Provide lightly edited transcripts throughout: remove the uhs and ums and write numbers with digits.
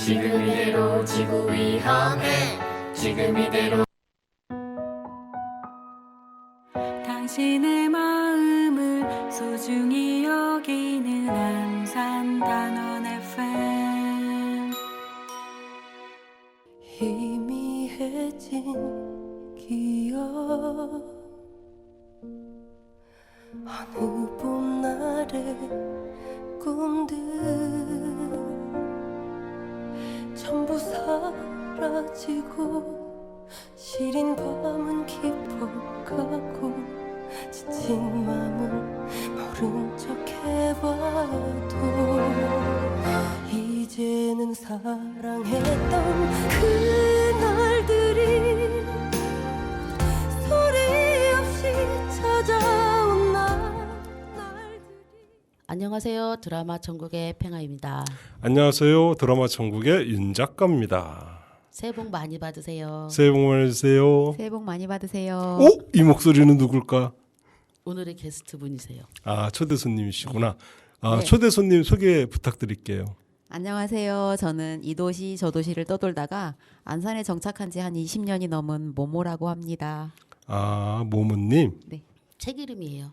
지금 이대로 지구 위험해. 지금 이대로. 당신의 마음을 소중히 여기는 안산단원 FM. 희미해진 기억, 어느 봄날의 꿈들 전부 사라지고, 시린 밤은 깊어가고, 지친 맘은 모른 척 해봐도 이제는 사랑했던 그날들이 소리 없이 찾아온 날들이. 안녕하세요. 드라마 천국의 팽아입니다. 안녕하세요. 드라마 천국의 윤 작가입니다. 새해 복 많이 받으세요. 새해 복 많이 받으세요. 새해 복 많이 받으세요. 오? 이 목소리는 누굴까? 오늘의 게스트 분이세요. 아, 초대 손님이시구나. 아, 네. 초대 손님 소개 부탁드릴게요. 안녕하세요. 저는 이 도시 저 도시를 떠돌다가 안산에 정착한 지 한 20년이 넘은 모모라고 합니다. 아, 모모님. 네. 책 이름이에요.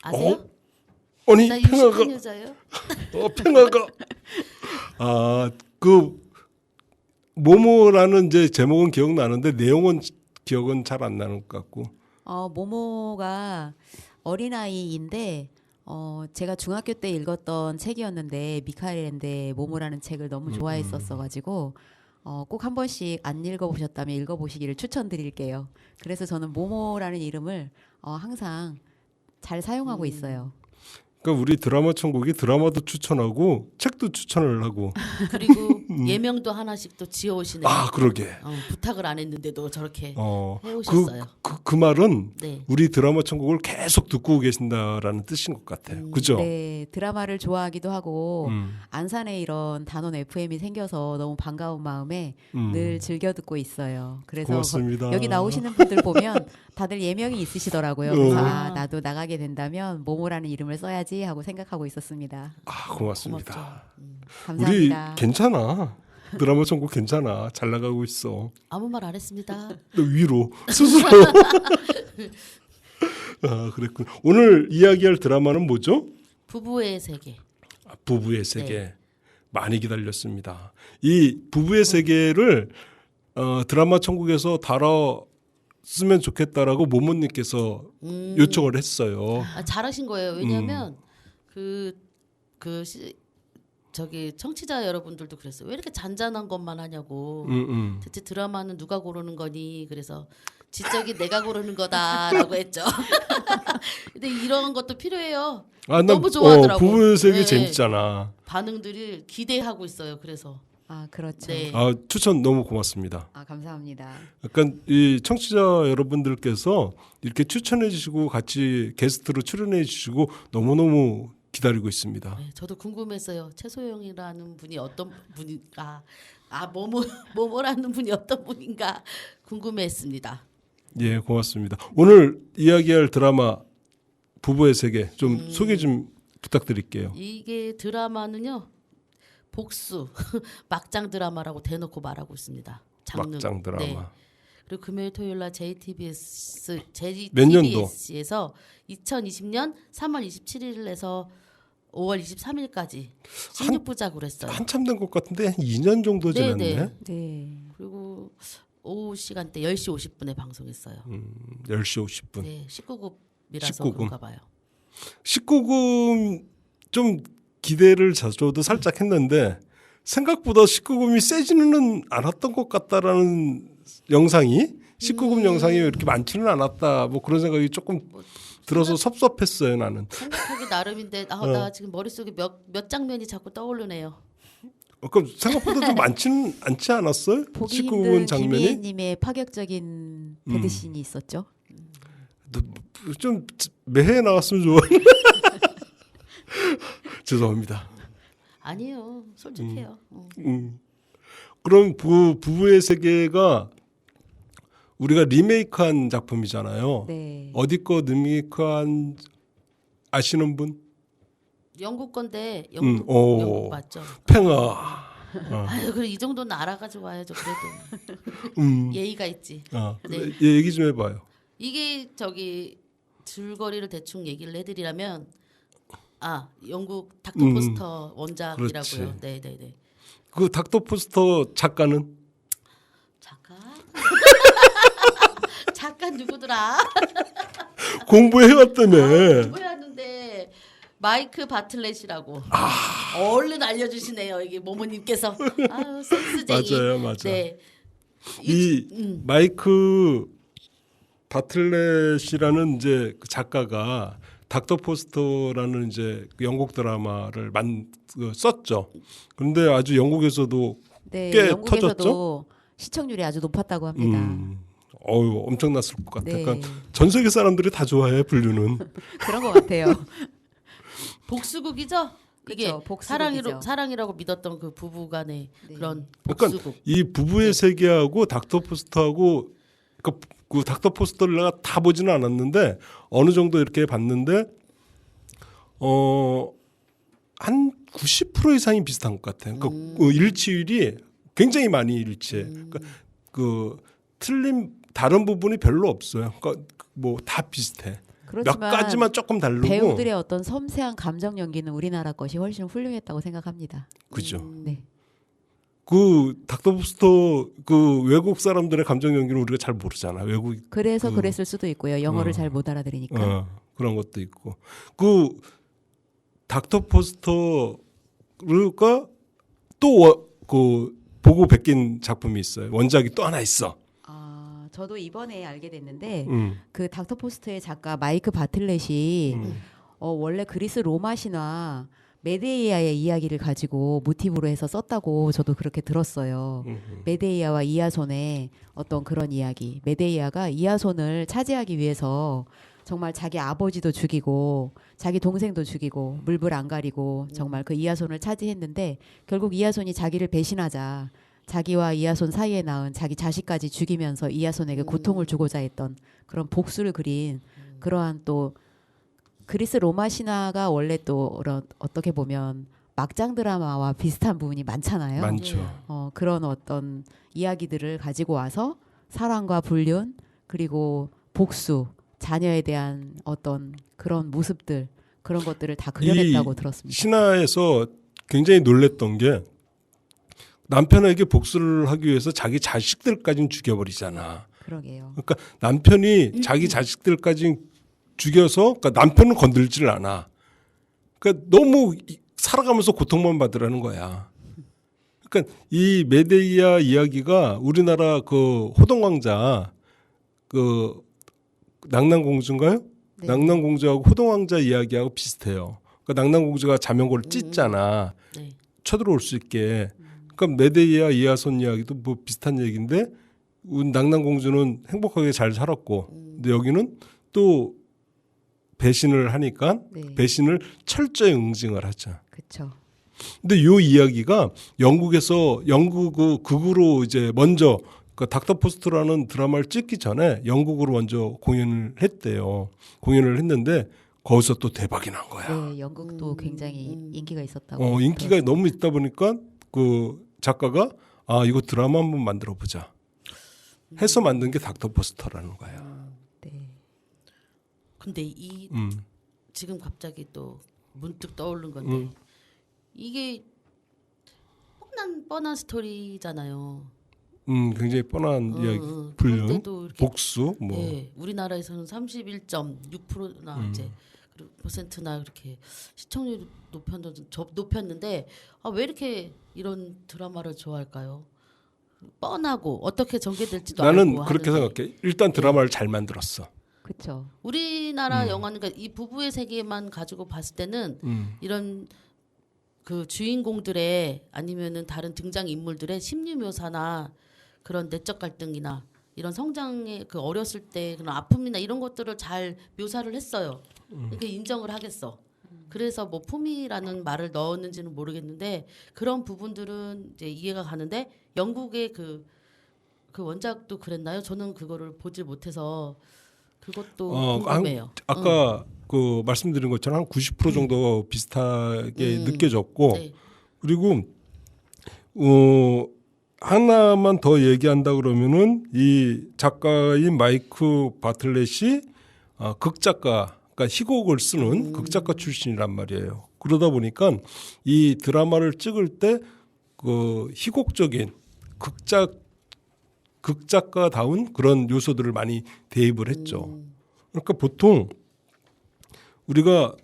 아세요? 아니, 나 팽아가. 유식한 여자예요. 팽아가. 아, 그 모모라는 이제 제목은 기억나는데 내용은 기억은 잘 안 나는 것 같고. 모모가 어린아이인데 제가 중학교 때 읽었던 책이었는데 미카엘 앤데 모모라는 책을 너무 좋아했었어가지고 꼭 한 번씩 안 읽어보셨다면 읽어보시기를 추천드릴게요. 그래서 저는 모모라는 이름을 항상 잘 사용하고 있어요. 그러니까 우리 드라마 천국이 드라마도 추천하고 책도 추천을 하고. 그리고 예명도 하나씩 또 지어오시네요. 아, 그러게. 부탁을 안 했는데도 저렇게 그 해오셨어요. 말은 네. 우리 드라마 천국을 계속 듣고 계신다라는 뜻인 것 같아요. 그죠? 네, 드라마를 좋아하기도 하고 음. 안산에 이런 단원 FM이 생겨서 너무 반가운 마음에 늘 즐겨 듣고 있어요. 그래서 고맙습니다. 여기 나오시는 분들 보면 다들 예명이 있으시더라고요. 그래서 아. 나도 나가게 된다면 모모라는 이름을 써야지 하고 생각하고 있었습니다. 아, 고맙습니다. 고맙죠. 우리 감사합니다. 괜찮아. 드라마 천국 괜찮아. 잘 나가고 있어. 아무 말 안 했습니다. 너 위로 스스로. 아, 그랬군. 오늘 이야기할 드라마는 뭐죠? 부부의 세계. 부부의 세계. 네. 많이 기다렸습니다. 이 부부의 세계를 드라마 천국에서 다뤘으면 좋겠다라고 모모님께서 요청을 했어요. 잘하신 거예요. 왜냐하면 저기 청취자 여러분들도 그랬어요. 왜 이렇게 잔잔한 것만 하냐고. 대체 드라마는 누가 고르는 거니? 그래서 지적이 내가 고르는 거다라고 했죠. 근데 이런 것도 필요해요. 너무 좋아하더라고. 부부의 세계 네. 재밌잖아. 반응들을 기대하고 있어요. 그래서 아, 그렇죠. 네. 아, 추천 너무 고맙습니다. 아, 감사합니다. 약간 이 청취자 여러분들께서 이렇게 추천해 주시고 같이 게스트로 출연해 주시고 너무너무 기다리고 있습니다. 네, 저도 궁금했어요. 최소영이라는 분이 어떤 분인가, 모모라는 분이 어떤 분인가 궁금해했습니다. 예, 고맙습니다. 오늘 이야기할 드라마 부부의 세계 좀 소개 좀 부탁드릴게요. 이게 드라마는요, 복수 막장 드라마라고 대놓고 말하고 있습니다. 장르. 막장 드라마. 네. 그리고 금요일 토요일 날 몇 년도? JTBS에서 2020년 3월 27일에서 5월 23일까지 16부작으로 했어요. 한참 된 것 같은데 한 2년 정도 네, 지났네. 네. 네. 그리고 오후 시간대 10시 50분에 방송했어요. 10시 50분. 네, 19급이라서 19금. 그런가 봐요. 19금 좀 기대를 저도 살짝 했는데 생각보다 19금이 세지는 않았던 것 같다라는 영상이 19금 영상이 이렇게 많지는 않았다. 뭐 그런 생각이 조금 들어서 섭섭했어요, 나는. 생각하기 나름인데 나 지금 머릿속에 몇 장면이 자꾸 떠오르네요. 그럼 생각보다 좀 많지는 않지 않았어요? 보기 19금 힘든 장면이? 김희애님의 파격적인 배드신이 있었죠. 좀 매해 나왔으면 좋아. 죄송합니다. 아니에요. 솔직해요. 그럼 부부의 세계가 우리가 리메이크한 작품이잖아요. 네. 어디 거 리메이크한 아시는 분? 영국 건데 오. 영국 맞죠? 팽아. 아유, 그래 이 정도는 알아가지고 와야죠. 그래도 예의가 있지. 네. 얘기 좀 해봐요. 이게 저기 줄거리를 대충 얘기를 해드리라면 영국 닥터 포스터 원작이라고요. 그렇지. 네네네. 그 닥터 포스터 작가는 작가? 작가 누구더라? 공부해왔다며. 공부해왔는데 마이크 바틀렛이라고. 얼른 알려주시네요. 이게 모모님께서. 아유 센스쟁이. 맞아요. 네. 이 마이크 바틀렛이라는 이제 그 작가가 닥터 포스터라는 이제 그 영국 드라마를 썼죠. 그런데 아주 영국에서도 네, 꽤 영국에서도 터졌죠? 시청률이 아주 높았다고 합니다. 엄청났을 것 같아요. 네. 그러니까 전 세계 사람들이 다 좋아해 분류는. 그런 것 같아요. 복수극이죠. 이게 그쵸, 복수극이죠. 사랑이라고 믿었던 그 부부간의 그런 그러니까 복수극. 이 부부의 세계하고 닥터 포스터하고 그 닥터 포스터를 내가 다 보지는 않았는데 어느 정도 이렇게 봤는데 한 90% 이상이 비슷한 것 같아요. 그러니까 그 일치율이 굉장히 많이 일치해. 그러니까 그 틀린 다른 부분이 별로 없어요. 그러니까 뭐 다 비슷해. 몇 그렇지만 가지만 조금 다르고. 배우들의 어떤 섬세한 감정 연기는 우리나라 것이 훨씬 훌륭했다고 생각합니다. 그죠. 네. 그 닥터 포스터 그 외국 사람들의 감정 연기는 우리가 잘 모르잖아. 외국 그래서 그랬을 수도 있고요. 영어를 잘 못 알아들으니까. 그런 것도 있고. 그 닥터 포스터가 또 그 보고 베낀 작품이 있어요. 원작이 또 하나 있어. 저도 이번에 알게 됐는데 음. 그 닥터 포스터의 작가 마이크 바틀렛이 원래 그리스 로마 신화 메데이아의 이야기를 가지고 모티브로 해서 썼다고 저도 그렇게 들었어요. 메데이아와 이아손의 어떤 그런 이야기. 메데이아가 이아손을 차지하기 위해서 정말 자기 아버지도 죽이고 자기 동생도 죽이고 물불 안 가리고 정말 그 이아손을 차지했는데 결국 이아손이 자기를 배신하자 자기와 이아손 사이에 낳은 자기 자식까지 죽이면서 이아손에게 고통을 주고자 했던 그런 복수를 그린 그러한 또 그리스 로마 신화가 원래 또 어떻게 보면 막장 드라마와 비슷한 부분이 많잖아요. 많죠. 그런 어떤 이야기들을 가지고 와서 사랑과 불륜 그리고 복수 자녀에 대한 어떤 그런 모습들 그런 것들을 다 그려냈다고 들었습니다. 신화에서 굉장히 놀랬던 게 남편에게 복수를 하기 위해서 자기 자식들까지 죽여버리잖아. 그러게요. 그러니까 남편이 자기 자식들까지 죽여서 그러니까 남편은 건들지를 않아. 그러니까 너무 살아가면서 고통만 받으라는 거야. 그러니까 이 메데이아 이야기가 우리나라 그 호동왕자 그 낭랑공주인가요? 네. 낭랑공주하고 호동왕자 이야기하고 비슷해요. 그러니까 낭랑공주가 자명고를 찢잖아. 네. 쳐들어올 수 있게. 그러니까 메데이아 이하손 이야기도 뭐 비슷한 얘기인데 낭랑공주는 행복하게 잘 살았고 근데 여기는 또 배신을 하니까 네. 배신을 철저히 응징을 하죠. 그렇죠. 근데 요 이야기가 영국에서 영국 극으로 이제 먼저 그 닥터 포스터라는 드라마를 찍기 전에 영국으로 먼저 공연을 했대요. 공연을 했는데 거기서 또 대박이 난 거야. 네, 영국도 굉장히 인기가 있었다고. 인기가 들었습니다. 너무 있다 보니까 그 작가가 이거 드라마 한번 만들어 보자 해서 만든 게 닥터 포스터라는 거야. 네. 근데 이 지금 갑자기 또 문득 떠오른 건데 이게 뻔한 스토리잖아요. 굉장히 뻔한 이야기, 불륜, 그런데도 이렇게 복수, 뭐 네, 우리나라에서는 31.6%나 이제 퍼센트나 이렇게 시청률이 높였는데 왜 이렇게 이런 드라마를 좋아할까요? 뻔하고 어떻게 전개될지도 나는 알고 그렇게 하는데. 생각해. 일단 드라마를 잘 만들었어. 그렇죠. 우리나라 영화는 그러니까 이 부부의 세계만 가지고 봤을 때는 이런 그 주인공들의 아니면은 다른 등장 인물들의 심리 묘사나 그런 내적 갈등이나 이런 성장의 그 어렸을 때 그런 아픔이나 이런 것들을 잘 묘사를 했어요. 그러니까 인정을 하겠어. 그래서 뭐 품이라는 말을 넣었는지는 모르겠는데 그런 부분들은 이제 이해가 가는데 영국의 그 원작도 그랬나요? 저는 그거를 보질 못해서 그것도 궁금해요. 아까 그 말씀드린 것처럼 한 90% 정도 비슷하게 느껴졌고 네. 그리고 하나만 더 얘기한다 그러면은 이 작가인 마이크 바틀렛이 극작가, 그러니까 희곡을 쓰는 극작가 출신이란 말이에요. 그러다 보니까 이 드라마를 찍을 때 그 희곡적인 극작가다운 그런 요소들을 많이 대입을 했죠. 그러니까 보통 우리가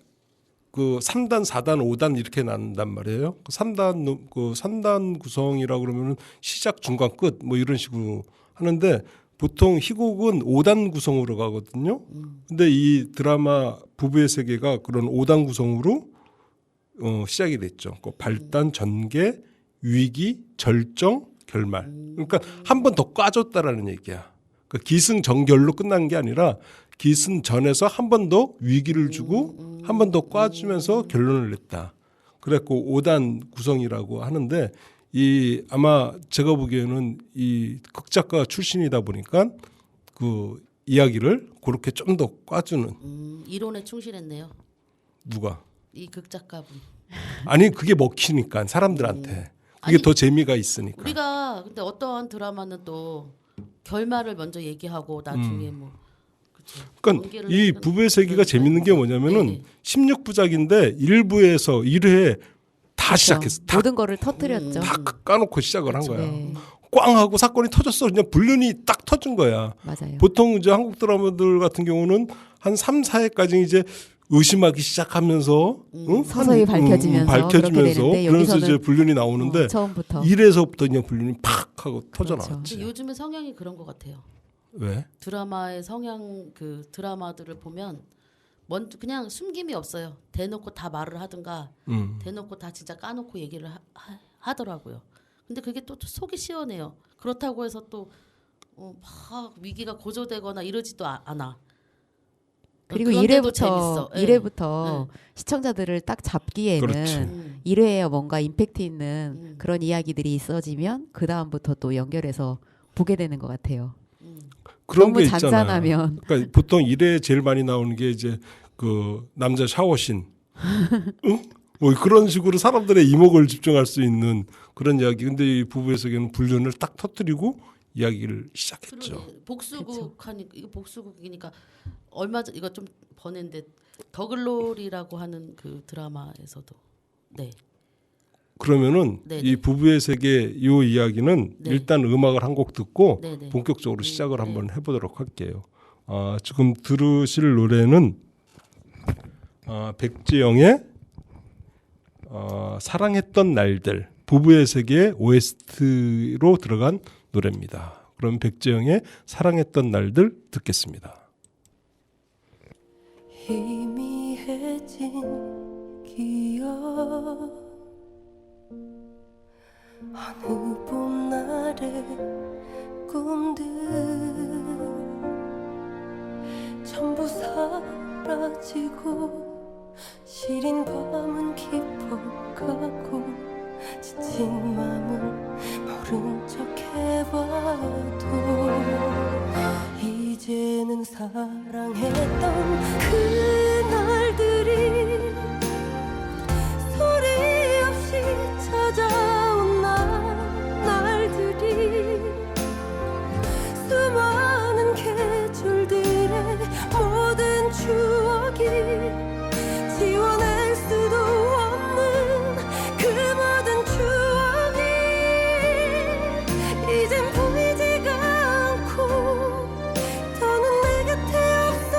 그 3단, 4단, 5단 이렇게 나눈단 말이에요. 그 3단 구성이라고 그러면은 시작, 중간, 끝 뭐 이런 식으로 하는데 보통 희곡은 5단 구성으로 가거든요. 근데 이 드라마 부부의 세계가 그런 5단 구성으로 시작이 됐죠. 그 발단, 전개, 위기, 절정, 결말. 그러니까 한 번 더 꽈줬다라는 얘기야. 그러니까 기승전결로 끝난 게 아니라 기승전에서 한 번 더 위기를 주고 한 번 더 꽈주면서 결론을 냈다. 그래갖고 5단 구성이라고 하는데 이 아마 제가 보기에는 이 극작가 출신이다 보니까 그 이야기를 그렇게 좀 더 꽈주는. 이론에 충실했네요. 누가? 이 극작가분. 아니 그게 먹히니까 사람들한테. 그게 아니, 더 재미가 있으니까. 우리가 근데 어떠한 드라마는 또 결말을 먼저 얘기하고 나중에 뭐 그쵸. 그러니까 이 부부의 세계가 재밌는 게 뭐냐면은 네네. 16부작인데 1부에서 1회에 다 시작했어. 다, 모든 거를 터뜨렸죠. 다 까놓고 시작을 한 거야. 네, 꽝 하고 사건이 터졌어. 그냥 불륜이 딱 터진 거야. 맞아요. 보통 이제 한국 드라마들 같은 경우는 한 3, 4회까지 이제 의심하기 시작하면서 서서히 밝혀지면서 그렇게 되는데 그러면서 여기서는 이제 불륜이 나오는데 처음부터 1회서부터 그냥 불륜이 팍 하고 터져 그렇죠. 나왔지. 근데 요즘에 성향이 그런 것 같아요. 왜? 드라마의 성향 그 드라마들을 보면 먼저 그냥 숨김이 없어요. 대놓고 다 말을 하든가 대놓고 다 진짜 까놓고 얘기를 하더라고요. 근데 그게 또 속이 시원해요. 그렇다고 해서 또 막 위기가 고조되거나 이러지도 않아. 그리고 그런데도 1회부터 재밌어. 예. 1회부터 시청자들을 딱 잡기에는 그렇지. 1회에 뭔가 임팩트 있는 그런 이야기들이 있어지면 그 다음부터 또 연결해서 보게 되는 것 같아요. 그런 너무 게 있잖아요. 잔잔하면 그러니까 보통 1회 제일 많이 나오는 게 이제 그 남자 샤워신. 응? 뭐 그런 식으로 사람들의 이목을 집중할 수 있는 그런 이야기. 근데 이 부부의 세계는 불륜을 딱 터뜨리고 이야기를 시작했죠. 그러네. 복수국 하니까 이거 복수국이니까 얼마 전 이거 좀 번외인데 더글로리라고 하는 그 드라마에서도 네. 그러면은 네네. 이 부부의 세계 이 이야기는 네. 일단 음악을 한 곡 듣고 네네. 본격적으로 시작을 네. 한번 해보도록 할게요. 지금 들으실 노래는 백지영의 사랑했던 날들 부부의 세계 OST로 들어간 노래입니다. 그럼 백지영의 사랑했던 날들 듣겠습니다. 희미해진 기억 어느 봄날의 꿈들 전부 사라지고 시린 밤은 깊어가고 지친 맘은 모른 척 해봐도 이제는 사랑했던 그날들이 소리 없이 찾아온 날들이 수많은 계절들의 모든 추억이 지워낼 수도 없는 그 모든 추억이 이젠 보이지가 않고 더는 내 곁에 없어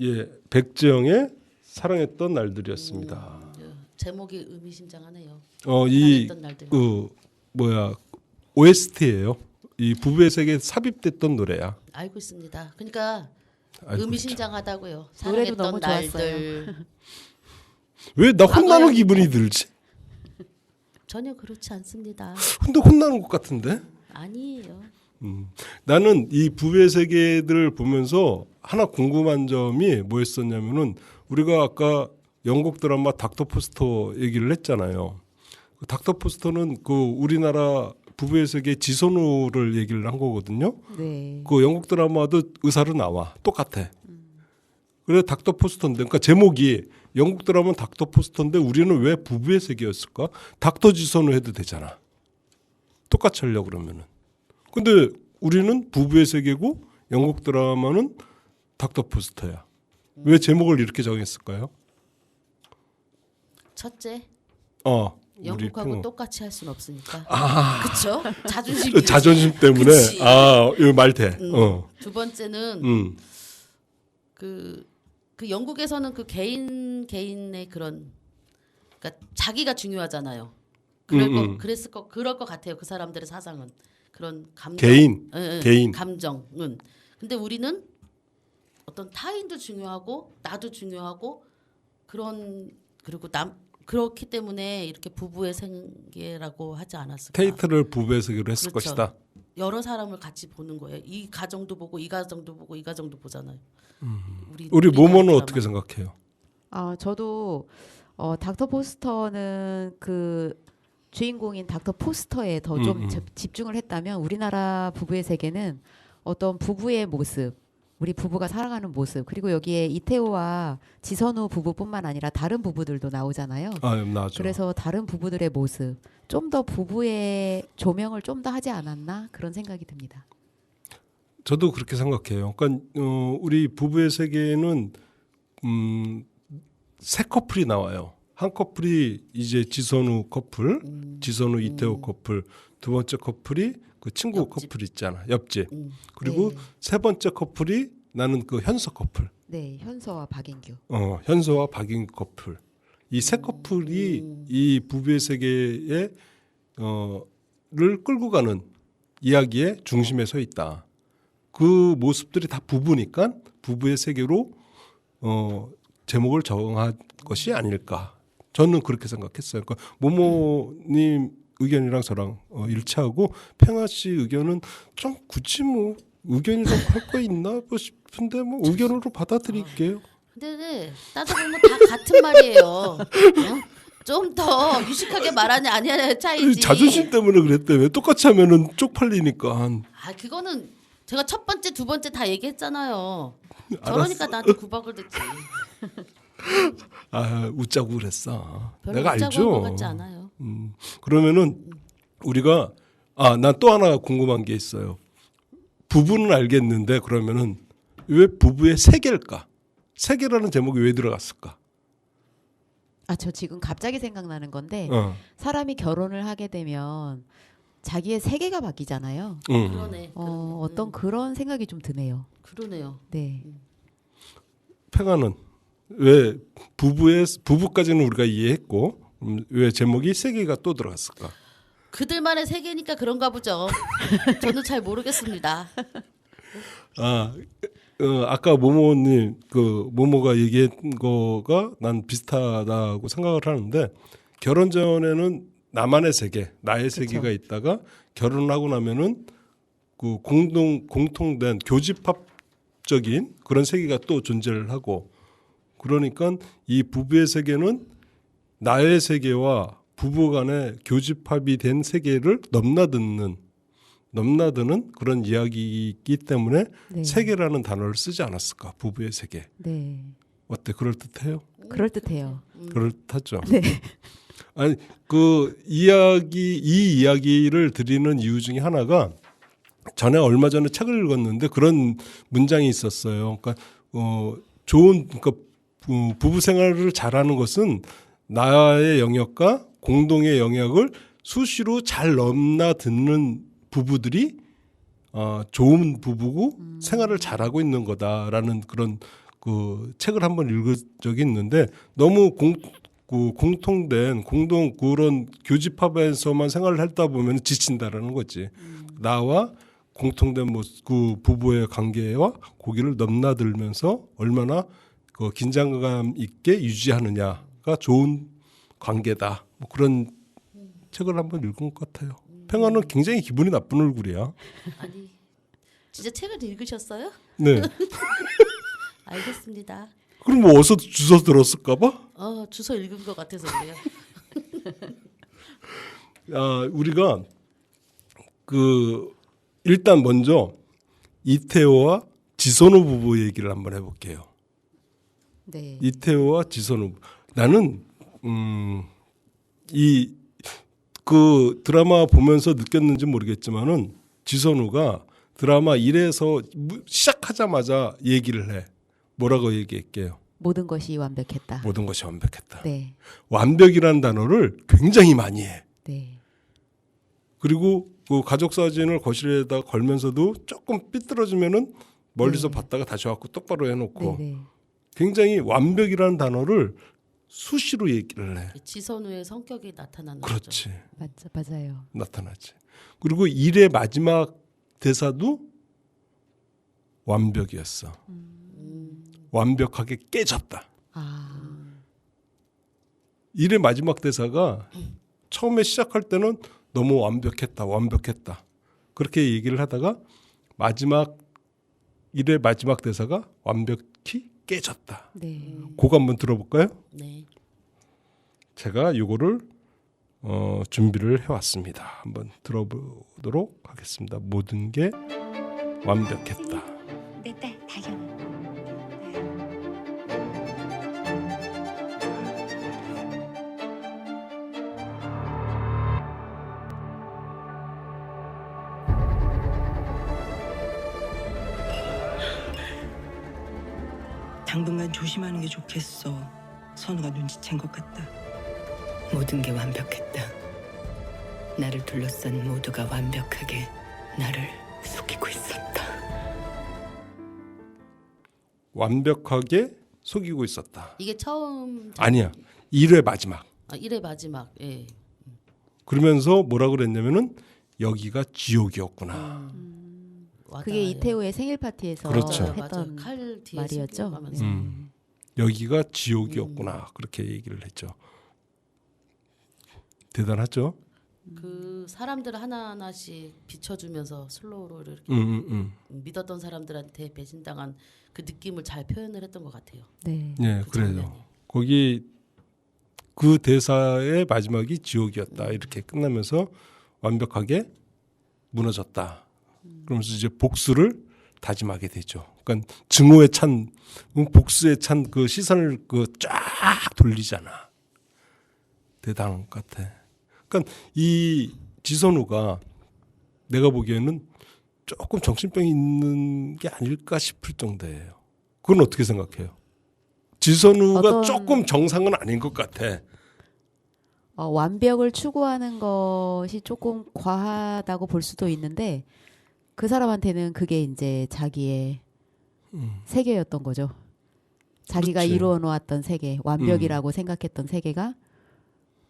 예, 백지영의 사랑했던 날들이었습니다. 제목이 의미심장하네요. 이 사랑했던 날들. OST예요. 이 부부의 세계에 삽입됐던 노래야. 알고 있습니다. 그러니까 알고 의미심장하다고요. 노래도 사랑했던 너무 날들. 왜 나 혼나는 과거에- 기분이 들지? 전혀 그렇지 않습니다. 근데 혼나는 것 같은데? 아니에요. 나는 이 부부의 세계들을 보면서 하나 궁금한 점이 뭐였었냐면은 우리가 아까 영국 드라마 닥터 포스터 얘기를 했잖아요. 닥터 포스터는 그 우리나라 부부의 세계 지선우를 얘기를 한 거거든요. 네. 그 영국 드라마도 의사로 나와 똑같아. 그래 닥터 포스터인데, 그러니까 제목이 영국 드라마는 닥터 포스터인데 우리는 왜 부부의 세계였을까? 닥터 지선우 해도 되잖아. 똑같이 하려고 그러면은. 근데 우리는 부부의 세계고 영국 드라마는 닥터 포스터야. 왜 제목을 이렇게 정했을까요? 첫째, 우리 영국하고 평- 똑같이 할 수는 없으니까. 아. 그렇죠? 자존심. 자존심 때문에. 그치. 이거 말 돼. 두 번째는 그 영국에서는 그 개인의 그런, 그러니까 자기가 중요하잖아요. 그럴 것 같아요. 그 사람들의 사상은 그런 감정. 개인. 감정은. 근데 우리는 어떤 타인도 중요하고 나도 중요하고 그리고 그렇기 때문에 이렇게 부부의 세계라고 하지 않았을까. 테이트를 부부의 세계로 했을 그렇죠. 것이다. 여러 사람을 같이 보는 거예요. 이 가정도 보고 이 가정도 보고 이 가정도 보잖아요. 우리 모모는 드라마. 어떻게 생각해요? 저도 닥터 포스터는 그 주인공인 닥터 포스터에 더 좀 집중을 했다면 우리나라 부부의 세계는 어떤 부부의 모습, 우리 부부가 살아가는 모습, 그리고 여기에 이태호와 지선우 부부뿐만 아니라 다른 부부들도 나오잖아요. 나죠. 그래서 다른 부부들의 모습, 좀 더 부부의 조명을 좀 더 하지 않았나 그런 생각이 듭니다. 저도 그렇게 생각해요. 그러니까 우리 부부의 세계에는 세 커플이 나와요. 한 커플이 이제 지선우 커플, 지선우 이태호 커플, 두 번째 커플이 그 친구 옆집. 커플 있잖아, 옆집. 그리고 네. 세 번째 커플이 나는 그 현서 커플. 네, 현서와 박인규. 현서와 박인규 커플. 이 세 커플이 이 부부의 세계에 를 끌고 가는 이야기의 중심에 서 있다. 그 모습들이 다 부부니까 부부의 세계로 제목을 정한 것이 아닐까. 저는 그렇게 생각했어요. 그러니까 모모님 의견이랑 저랑 일치하고 팽아 씨 의견은 좀 굳이 뭐 의견이라고 할 거 있나 싶은데 뭐 의견으로 받아들일게요. 근데 따져보면 다 같은 말이에요. 좀 더 유식하게 말하냐 아니냐의 차이지. 자존심 때문에 그랬대. 왜 똑같이 하면은 쪽팔리니까. 그거는 제가 첫 번째, 두 번째 다 얘기했잖아요. 저러니까 나한테 구박을 듣지. 웃자고 그랬어. 별로 내가 웃자고 알죠. 한것 같지 않아요. 그러면은 우리가 난 또 하나 궁금한 게 있어요. 부부는 알겠는데 그러면은 왜 부부의 세계일까? 세계라는 제목이 왜 들어갔을까? 저 지금 갑자기 생각나는 건데 사람이 결혼을 하게 되면 자기의 세계가 바뀌잖아요. 그러네. 어떤 그런 생각이 좀 드네요. 그러네요. 네. 팽아는 왜 부부까지는 우리가 이해했고 왜 제목이 세계가 또 들어갔을까? 그들만의 세계니까 그런가 보죠. 저는 잘 모르겠습니다. 아까 모모님 모모가 얘기한 거가 난 비슷하다고 생각을 하는데 결혼 전에는 나만의 세계, 나의 세계가 있다가 결혼하고 나면은 그 공통된 교집합적인 그런 세계가 또 존재를 하고 그러니까 이 부부의 세계는 나의 세계와 부부간의 교집합이 된 세계를 넘나드는 그런 이야기이기 때문에 네. 세계라는 단어를 쓰지 않았을까? 부부의 세계. 네. 어때? 그럴듯해요? 그럴듯해요. 그럴듯하죠. 네. 아니 이 이야기를 드리는 이유 중에 하나가 전에 얼마 전에 책을 읽었는데 그런 문장이 있었어요. 그러니까 부부 생활을 잘하는 것은 나의 영역과 공동의 영역을 수시로 잘 넘나드는 부부들이 좋은 부부고 생활을 잘하고 있는 거다라는 그런 그 책을 한번 읽은 적이 있는데 너무 공통된 공동 그런 교집합에서만 생활을 했다 보면 지친다라는 거지. 나와 공통된 뭐 그 부부의 관계와 고기를 넘나들면서 얼마나 그 긴장감 있게 유지하느냐가 좋은 관계다. 뭐 그런 책을 한번 읽은 것 같아요. 팽아는 굉장히 기분이 나쁜 얼굴이야. 아니 진짜 책을 읽으셨어요? 네. 알겠습니다. 그럼 뭐 어디서 주워 들었을까봐? 주소 읽은 것 같아서 그래요. 우리가 그 일단 먼저 이태호와 지선우 부부 얘기를 한번 해볼게요. 네. 이태호와 지선우. 나는 이 그 드라마 보면서 느꼈는지 모르겠지만은 지선우가 드라마 1에서 시작하자마자 얘기를 해. 뭐라고 얘기할게요? 모든 것이 완벽했다. 모든 것이 완벽했다. 네. 완벽이라는 단어를 굉장히 많이 해. 네. 그리고 그 가족 사진을 거실에다 걸면서도 조금 삐뚤어지면은 멀리서 봤다가 다시 와갖고 똑바로 해놓고 네. 네. 굉장히 완벽이라는 단어를 수시로 얘기를 해. 지선우의 성격이 나타나는 그렇지. 거죠. 맞아요. 나타나지. 그리고 일의 마지막 대사도 완벽이었어. 완벽하게 깨졌다. 일의 마지막 대사가 처음에 시작할 때는 너무 완벽했다. 그렇게 얘기를 하다가 일의 마지막 대사가 완벽히 깨졌다. 네. 그거 한번 들어볼까요? 네. 제가 이거를 준비를 해왔습니다. 한번 들어보도록 하겠습니다. 모든 게 완벽했다. 내 딸 다경. 당분간 조심하는 게 좋겠어. 선우가 눈치챈 것 같다. 모든 게 완벽했다. 나를 둘러싼 모두가 완벽하게 나를 속이고 있었다. 완벽하게 속이고 있었다. 이게 처음 아니야. 1회 마지막. 1회 마지막. 예. 그러면서 뭐라 그랬냐면은 여기가 지옥이었구나. 그게 이태호의 생일 파티에서 그렇죠. 했던 칼 뒤에 말이었죠. 하면서. 여기가 지옥이었구나. 그렇게 얘기를 했죠. 대단하죠? 그 사람들 하나하나씩 비춰주면서 슬로우로 이렇게 믿었던 사람들한테 배신당한 그 느낌을 잘 표현을 했던 것 같아요. 네. 네, 그 그래요. 장면이. 거기 그 대사의 마지막이 지옥이었다. 이렇게 끝나면서 완벽하게 무너졌다. 그러면서 이제 복수를 다짐하게 되죠. 그러니까 증오에 찬 복수에 찬 그 시선을 그 쫙 돌리잖아. 대단한 것 같아. 그러니까 이 지선우가 내가 보기에는 조금 정신병이 있는 게 아닐까 싶을 정도예요. 그건 어떻게 생각해요? 지선우가 조금 정상은 아닌 것 같아. 완벽을 추구하는 것이 조금 과하다고 볼 수도 있는데 그 사람한테는 그게 이제 자기의 세계였던 거죠. 자기가 그렇지. 이루어 놓았던 세계, 완벽이라고 생각했던 세계가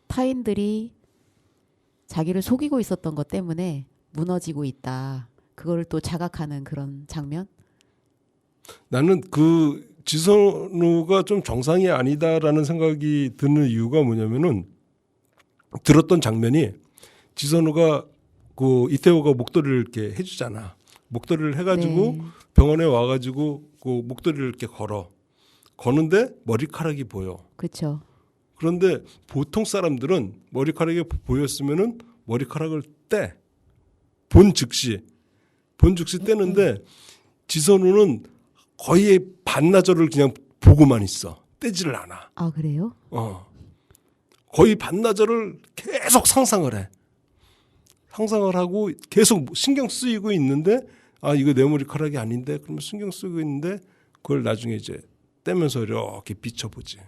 타인들이 자기를 속이고 있었던 것 때문에 무너지고 있다. 그걸 또 자각하는 그런 장면? 나는 그 지선우가 좀 정상이 아니다라는 생각이 드는 이유가 뭐냐면은 들었던 장면이 지선우가 그 이태호가 목도리를 이렇게 해주잖아. 목도리를 해가지고 네. 병원에 와가지고 그 목도리를 이렇게 거는데 머리카락이 보여. 그렇죠. 그런데 보통 사람들은 머리카락이 보였으면은 머리카락을 본 즉시 떼는데 지선우는 거의 반나절을 그냥 보고만 있어. 떼지를 않아. 아 그래요? 거의 반나절을 계속 상상을 해. 상상을 하고 계속 신경 쓰이고 있는데 이거 내 머리카락이 아닌데 그러면 신경 쓰이고 있는데 그걸 나중에 이제 떼면서 이렇게 비춰보지.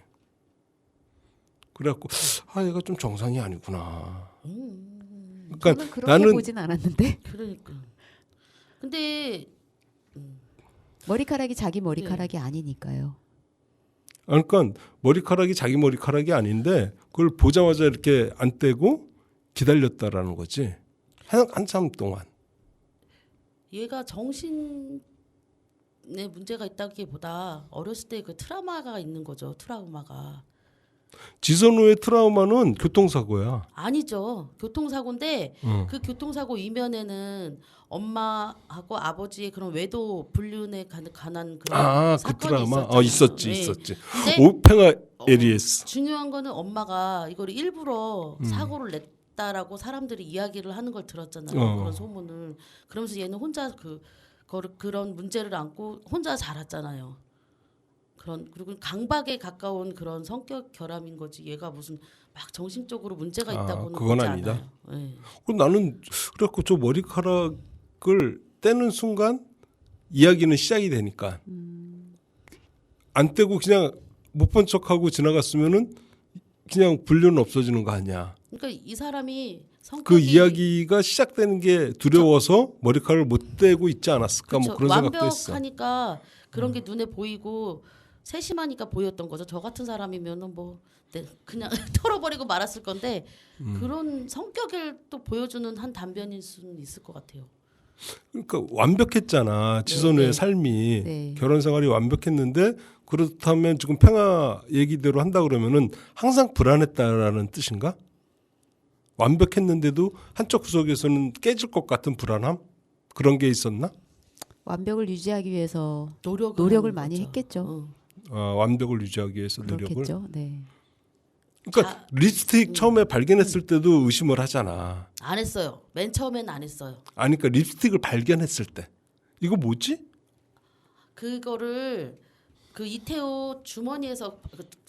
그래갖고 얘가 좀 정상이 아니구나. 그러니까 저는 그렇게 보진 않았는데. 그러니까. 근데 머리카락이 자기 머리카락이 아니니까요. 그러니까 머리카락이 자기 머리카락이 아닌데 그걸 보자마자 이렇게 안 떼고 기다렸다라는 거지. 한참 동안. 얘가 정신에 문제가 있다기보다 어렸을 때 그 트라우마가 있는 거죠. 트라우마가. 지선우의 트라우마는 교통사고야. 아니죠. 교통사고인데 그 교통사고 이면에는 엄마하고 아버지의 그런 외도 불륜에 관한 그런 그 사건이 드라마 있었잖아요. 있었지. 네. 있었지. 근데 오팽아 에리에스. 중요한 거는 엄마가 이걸 일부러 사고를 냈다라고 사람들이 이야기를 하는 걸 들었잖아요. 그런 소문을. 그러면서 얘는 혼자 그런 문제를 안고 혼자 자랐잖아요. 그리고 강박에 가까운 그런 성격 결함인 거지. 얘가 무슨 막 정신적으로 문제가 있다고는 그건 보지 아니다. 않아요. 네. 그럼 나는 그래갖고 저 머리카락을 떼는 순간 이야기는 시작이 되니까 안 떼고 그냥 못 본 척하고 지나갔으면은 그냥 불륜은 없어지는 거 아니야. 그러니까 이 사람이 그 성격이 이야기가 시작되는 게 두려워서 머리카락을 못 떼고 있지 않았을까 뭐 그런 생각도 했어. 완벽하니까 그런 게 눈에 보이고 세심하니까 보였던 거죠. 저 같은 사람이면은 뭐 그냥 털어버리고 말았을 건데 그런 성격을 또 보여주는 한 단면일 수는 있을 것 같아요. 그러니까 완벽했잖아. 지선우의 네. 삶이 네. 결혼 생활이 완벽했는데 그렇다면 지금 팽아 얘기대로 한다 그러면은 항상 불안했다라는 뜻인가? 완벽했는데도 한쪽 구석에서는 깨질 것 같은 불안함 그런 게 있었나? 완벽을 유지하기 위해서 노력을 노력을 하는 많이 거죠. 했겠죠. 완벽을 유지하기 위해서 노력을. 그렇겠죠. 네. 그러니까 립스틱 처음에 발견했을 때도 의심을 하잖아. 안 했어요. 맨 처음엔 안 했어요. 아니 그러니까 립스틱을 발견했을 때 이거 뭐지? 그거를 그 이태호 주머니에서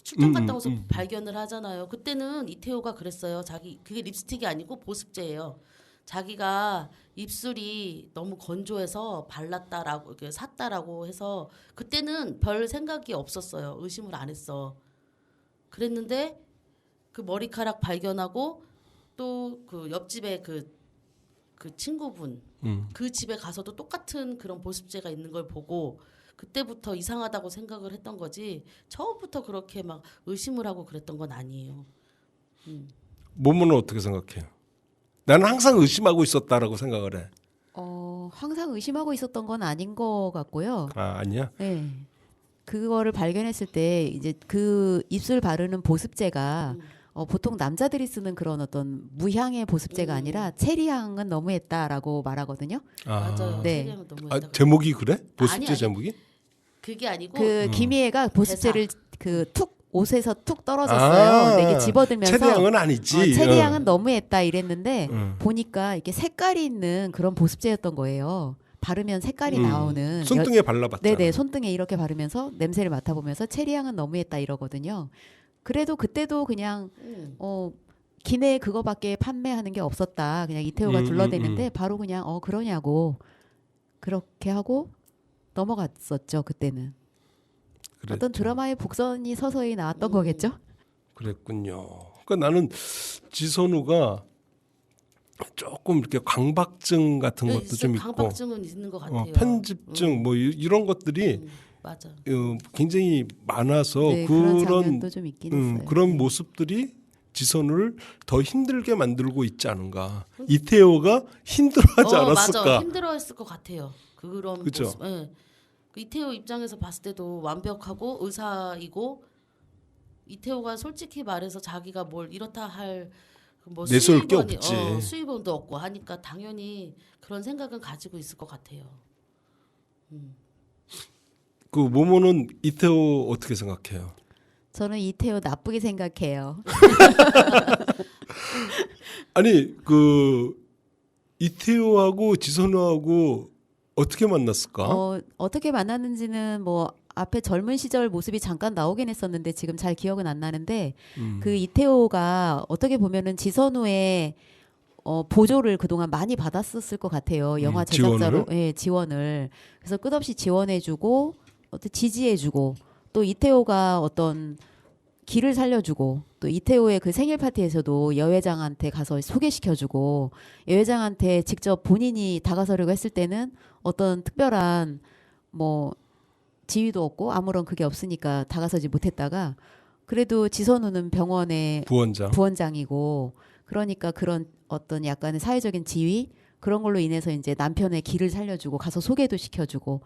출장 갔다 와서 발견을 하잖아요. 그때는 이태호가 그랬어요. 그게 립스틱이 아니고 보습제예요. 자기가 입술이 너무 건조해서 발랐다라고 이렇게 샀다라고 해서 그때는 별 생각이 없었어요. 의심을 안 했어. 그랬는데 그 머리카락 발견하고 또 그 옆집에 그 친구분 그 집에 가서도 똑같은 그런 보습제가 있는 걸 보고 그때부터 이상하다고 생각을 했던 거지 처음부터 그렇게 막 의심을 하고 그랬던 건 아니에요. 모모는 어떻게 생각해요? 나는 항상 의심하고 있었다라고 생각을 해. 항상 의심하고 있었던 건 아닌 것 같고요. 아니야? 네. 그거를 발견했을 때 이제 그 입술 바르는 보습제가 보통 남자들이 쓰는 그런 어떤 무향의 보습제가 아니라 체리향은 너무했다라고 말하거든요. 맞아요. 네. 체리향은 너무 했다고. 제목이 그래? 보습제 아니. 제목이? 그게 아니고 그 김희애가 보습제를 그 툭 옷에서 툭 떨어졌어요. 아, 근데 이게 집어들면서 체리향은 아니지. 체리향은 너무했다 이랬는데 응. 보니까 이게 색깔이 있는 그런 보습제였던 거예요. 바르면 색깔이 나오는 손등에 발라봤잖아. 네네 손등에 이렇게 바르면서 냄새를 맡아보면서 체리향은 너무했다 이러거든요. 그래도 그때도 그냥 기내에 그거밖에 판매하는 게 없었다. 그냥 이태호가 둘러대는데 바로 그냥 그러냐고 그렇게 하고 넘어갔었죠. 그때는 그랬죠. 어떤 드라마의 복선이 서서히 나왔던 거겠죠. 그랬군요. 그러니까 나는 지선우가 조금 이렇게 강박증 같은 것도 좀 있고 강박증은 있는 것 같아요. 편집증 뭐 이런 것들이 맞아. 굉장히 많아서 네, 그런 장면도 좀 있긴 했어요. 그런 네. 모습들이 지선우를 더 힘들게 만들고 있지 않은가. 이태호가 힘들어하지 않았을까. 맞아. 힘들어했을 것 같아요. 그런 그쵸? 모습. 예. 그 이태호 입장에서 봤을 때도 완벽하고 의사이고 이태호가 솔직히 말해서 자기가 뭘 이렇다 할 뭐 내세울 게 없지. 수입원도 없고 하니까 당연히 그런 생각은 가지고 있을 것 같아요. 그 모모는 이태호 어떻게 생각해요? 저는 이태호 나쁘게 생각해요. 아니 그 이태호하고 지선우하고 어떻게 만났을까? 어떻게 만났는지는 뭐 앞에 젊은 시절 모습이 잠깐 나오긴 했었는데 지금 잘 기억은 안 나는데 그 이태호가 어떻게 보면은 지선우의 보조를 그동안 많이 받았었을 것 같아요. 영화 제작자로 지원을? 예, 지원을. 그래서 끝없이 지원해주고 어떤 지지해주고 또 이태호가 어떤 길을 살려주고 또 이태호의 그 생일 파티에서도 여회장한테 가서 소개시켜주고 여회장한테 직접 본인이 다가서려고 했을 때는 어떤 특별한 뭐 지위도 없고 아무런 그게 없으니까 다가서지 못했다가 그래도 지선우는 병원의 부원장이고 그러니까 그런 어떤 약간의 사회적인 지위 그런 걸로 인해서 이제 남편의 길을 살려주고 가서 소개도 시켜주고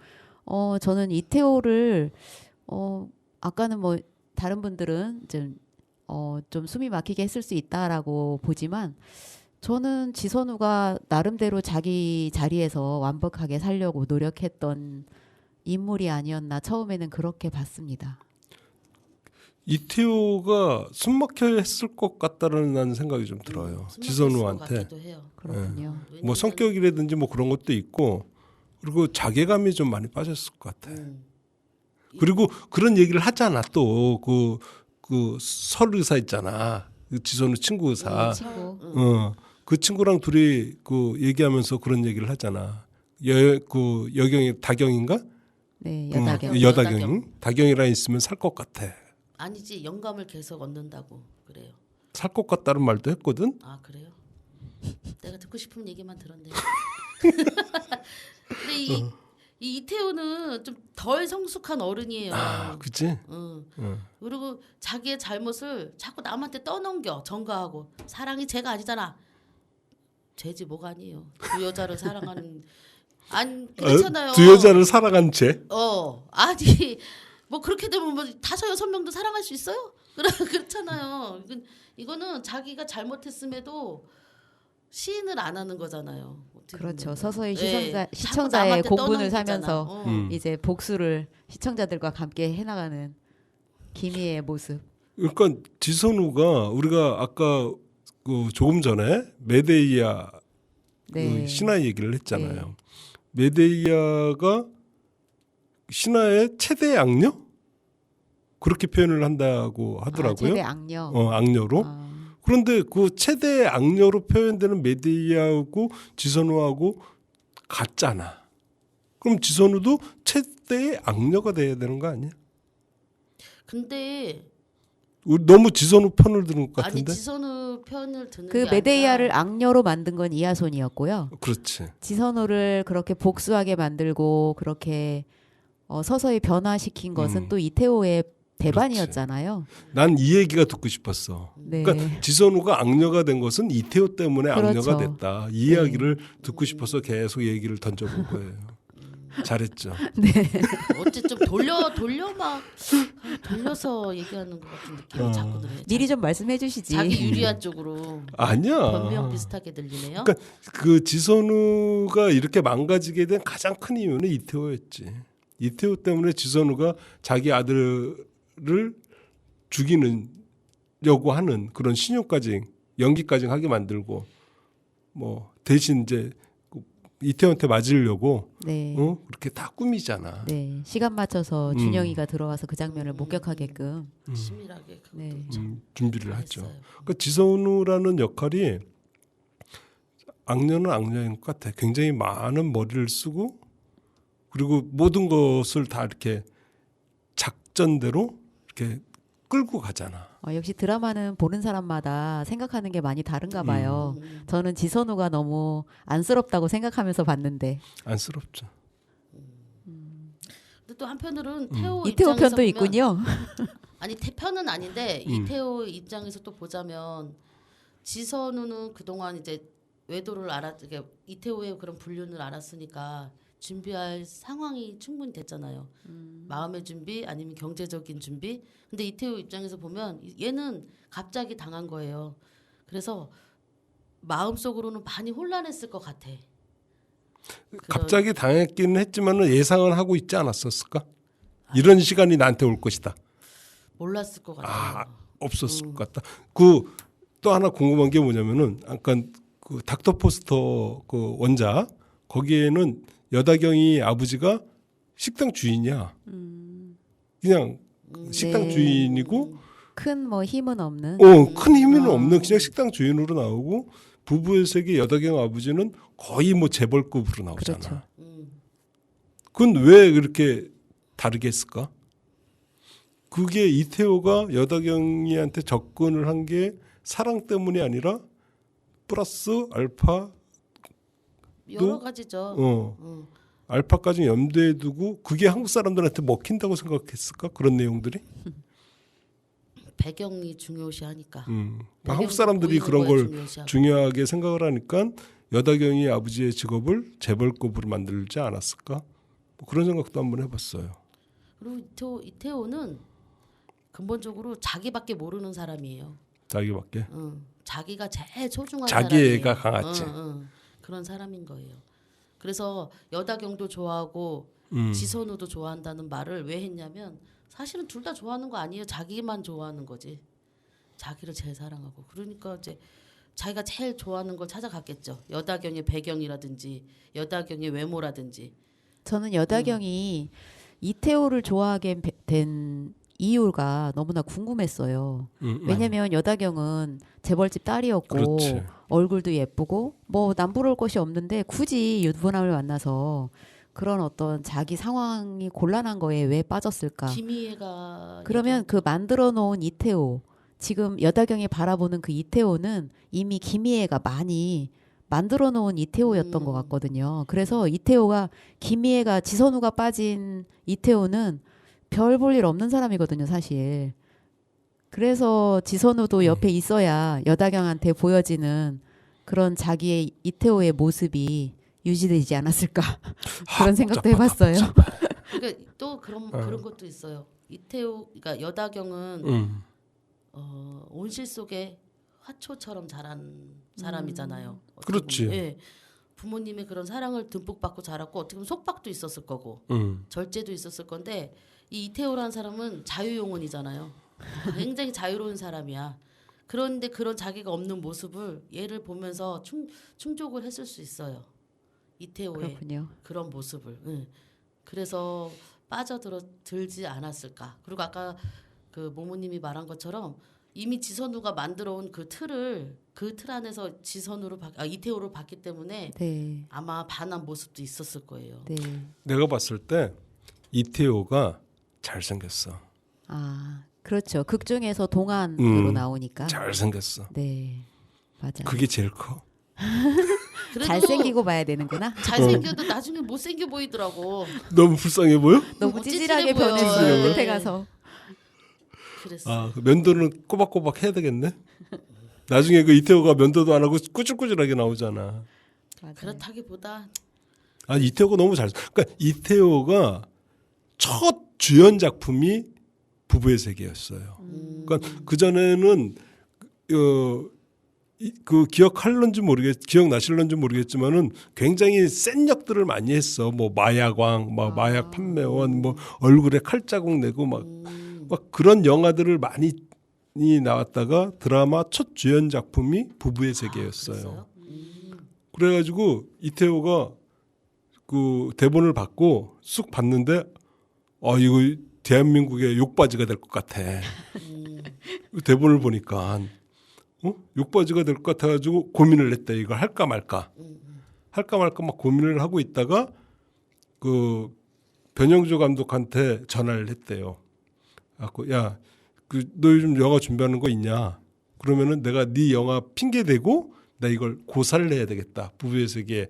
저는 이태호를 아까는 뭐 다른 분들은 좀 숨이 막히게 했을 수 있다라고 보지만 저는 지선우가 나름대로 자기 자리에서 완벽하게 살려고 노력했던 인물이 아니었나 처음에는 그렇게 봤습니다. 이태호가 숨막혀 했을 것 같다라는 나는 생각이 좀 들어요. 지선우한테. 그렇군요. 네. 뭐 성격이라든지 뭐 그런 것도 있고 그리고 자괴감이 좀 많이 빠졌을 것 같아. 그리고 그런 얘기를 하잖아 또 그 설 의사 있잖아. 그 지선우 친구 의사. 그 친구랑 둘이 그 얘기하면서 그런 얘기를 하잖아. 그 여경이 다경인가? 네, 여다경. 여다경. 다경이랑 있으면 살 것 같아. 아니지 영감을 계속 얻는다고 그래요. 살 것 같다는 말도 했거든. 아 그래요? 내가 듣고 싶은 얘기만 들었네. 근데 이 이태호는 좀 덜 성숙한 어른이에요. 아, 그치? 그리고 자기의 잘못을 자꾸 남한테 떠넘겨 전가하고 사랑이 죄가 아니잖아. 죄지 뭐가 아니에요. 두 여자를 사랑하는 그렇잖아요. 두 여자를 사랑한 죄? 아니 뭐 그렇게 되면 뭐 5-6명도 사랑할 수 있어요? 그렇잖아요. 이거는 자기가 잘못했음에도 시인을 안 하는 거잖아요. 그렇죠. 서서히 네. 시청자의 공분을 떠넘기잖아. 사면서 이제 복수를 시청자들과 함께 해나가는 김희애의 모습. 그러니까 지선우가 우리가 아까 그 조금 전에 메데이아 네. 그 신화 얘기를 했잖아요. 메데이아가 신화의 최대 악녀? 그렇게 표현을 한다고 하더라고요. 최대 악녀. 악녀로. 그런데 그 최대 악녀로 표현되는 메데이아하고 지선우하고 같잖아. 그럼 지선우도 최대의 악녀가 돼야 되는 거 아니야? 근데 우리 너무 지선우 편을 드는 것 같은데? 아니 지선우 편을 듣는 그 게 메데이아를 아니라 악녀로 만든 건 이하손이었고요. 그렇지. 지선우를 그렇게 복수하게 만들고 그렇게 서서히 변화시킨 것은 또 이태호의 대반이었잖아요. 난 이 얘기가 듣고 싶었어. 네. 그러니까 지선우가 악녀가 된 것은 이태호 때문에 그렇죠. 악녀가 됐다. 이 이야기를 듣고 싶어서 계속 얘기를 던져본 거예요. 잘했죠. 어째 좀 돌려서 얘기하는 것 같은 느낌이 자꾸 들어요. 미리 좀 말씀해 주시지. 자기 유리한 쪽으로 아니야. 변명 비슷하게 들리네요. 그러니까 그 지선우가 이렇게 망가지게 된 가장 큰 이유는 이태호였지. 이태호 때문에 지선우가 자기 아들을 죽이려고 하는 그런 신용까지 연기까지 하게 만들고 뭐 대신 이제 이태호한테 맞으려고 네. 그렇게 다 꾸미잖아. 네. 시간 맞춰서 준영이가 들어와서 그 장면을 목격하게끔 치밀하게 네. 준비를 하죠. 했어요. 그러니까 지선우라는 역할이 악녀는 악녀인 것 같아. 굉장히 많은 머리를 쓰고 그리고 모든 것을 다 이렇게 작전대로 이렇게 끌고 가잖아. 역시 드라마는 보는 사람마다 생각하는 게 많이 다른가 봐요. 저는 지선우가 너무 안쓰럽다고 생각하면서 봤는데 안쓰럽죠. 근데 또 한편으로는 태호 이태호 입장에서 편도 보면 있군요. 아니 태편은 아닌데 이태호 입장에서 또 보자면 지선우는 그동안 이제 외도를 이태호의 그런 불륜을 알았으니까 준비할 상황이 충분히 됐잖아요. 마음의 준비 아니면 경제적인 준비. 근데 이태호 입장에서 보면 얘는 갑자기 당한 거예요. 그래서 마음속으로는 많이 혼란했을 것 같아. 갑자기 당했기는 했지만은 예상은 하고 있지 않았었을까? 이런 시간이 나한테 올 것이다. 몰랐을 것 같아요. 없었을 것 같다. 그 또 하나 궁금한 게 뭐냐면은 아까 그 닥터 포스터 그 원작 거기에는 여다경이 아버지가 식당 주인이야. 그냥 식당 네. 주인이고 큰 뭐 힘은 없는. 큰 힘은 없는 그냥 식당 주인으로 나오고 부부의 세계 여다경 아버지는 거의 뭐 재벌급으로 나오잖아. 그렇죠. 그건 왜 그렇게 다르게 했을까? 그게 이태호가 여다경이한테 접근을 한 게 사랑 때문이 아니라 플러스 알파 여러 가지죠. 알파까지 염두에 두고 그게 한국 사람들한테 먹힌다고 생각했을까? 그런 내용들이? 배경이 중요시하니까. 한국 사람들이 그런 걸 중요하게 생각을 하니까 여다경이 아버지의 직업을 재벌급으로 만들지 않았을까? 뭐 그런 생각도 한번 해봤어요. 그리고 이태호는 근본적으로 자기밖에 모르는 사람이에요. 자기밖에. 자기가 제일 소중한 자기애가 사람이에요. 강하지. 그런 사람인 거예요. 그래서 여다경도 좋아하고 지선우도 좋아한다는 말을 왜 했냐면 사실은 둘 다 좋아하는 거 아니에요. 자기만 좋아하는 거지. 자기를 제일 사랑하고. 그러니까 이제 자기가 제일 좋아하는 걸 찾아갔겠죠. 여다경의 배경이라든지 여다경의 외모라든지. 저는 여다경이 이태호를 좋아하게 된 이유가 너무나 궁금했어요. 왜냐면 여다경은 재벌집 딸이었고 그렇지. 얼굴도 예쁘고 뭐 남부러울 것이 없는데 굳이 유부남을 만나서 그런 어떤 자기 상황이 곤란한 거에 왜 빠졌을까? 김희애가 그러면 그 만들어 놓은 이태호, 지금 여다경이 바라보는 그 이태호는 이미 김희애가 많이 만들어 놓은 이태호였던 것 같거든요. 그래서 이태호가 김희애가 지선우가 빠진 이태호는 별 볼 일 없는 사람이거든요, 사실. 그래서 지선우도 옆에 있어야 여다경한테 보여지는 그런 자기의 이태호의 모습이 유지되지 않았을까 그런 생각도 해봤어요. 그러니까 또 그런 것도 있어요. 이태호, 그러니까 여다경은 온실 속에 화초처럼 자란 사람이잖아요. 어떻게 그렇지. 보면. 예. 부모님의 그런 사랑을 듬뿍 받고 자랐고 어떻게 보면 속박도 있었을 거고 절제도 있었을 건데 이 이태호라는 사람은 자유용원이잖아요. 굉장히 자유로운 사람이야. 그런데 그런 자기가 없는 모습을 얘를 보면서 충족을 했을 수 있어요. 이태호의 그렇군요. 그런 모습을. 예. 그래서 빠져들지 않았을까. 그리고 아까 그 모모님이 말한 것처럼 이미 지선우가 만들어온 그 틀 안에서 이태호로 봤기 때문에 네. 아마 반한 모습도 있었을 거예요. 네. 내가 봤을 때 이태호가 잘생겼어. 아, 그렇죠. 극 중에서 동안으로 나오니까. 잘생겼어. 네. 맞아요. 그게 제일 커. 그래도 잘생기고 봐야 되는구나. 잘생겨도 나중에 못생겨 보이더라고. 너무 불쌍해 보여? 너무 찌질해 찌질하게 보여. 변했어요. 네. 끝에 가서. 그랬어. 아, 그 면도는 꼬박꼬박 해야 되겠네. 나중에 그 이태호가 면도도 안 하고 꾸질꾸질하게 나오잖아. 맞아요. 그렇다기보다 아, 이태호가 너무 잘. 그러니까 이태호가 첫 주연 작품이 부부의 세계였어요. 그러니까 그 전에는 그 기억나실런지 모르겠지만은 굉장히 센 역들을 많이 했어. 뭐 마약왕, 막 마약 판매원, 뭐 얼굴에 칼자국 내고 막 그런 영화들을 많이 나왔다가 드라마 첫 주연 작품이 부부의 세계였어요. 그래가지고 이태호가 그 대본을 받고 쑥 봤는데 이거 대한민국의 욕바지가 될 것 같아. 대본을 보니까 욕바지가 될 것 같아가지고 고민을 했대. 이걸 할까 말까. 할까 말까 막 고민을 하고 있다가 그 변영조 감독한테 전화를 했대요. 야, 너 요즘 영화 준비하는 거 있냐? 그러면은 내가 네 영화 핑계 대고 나 이걸 고사를 해야 되겠다. 부부의 세계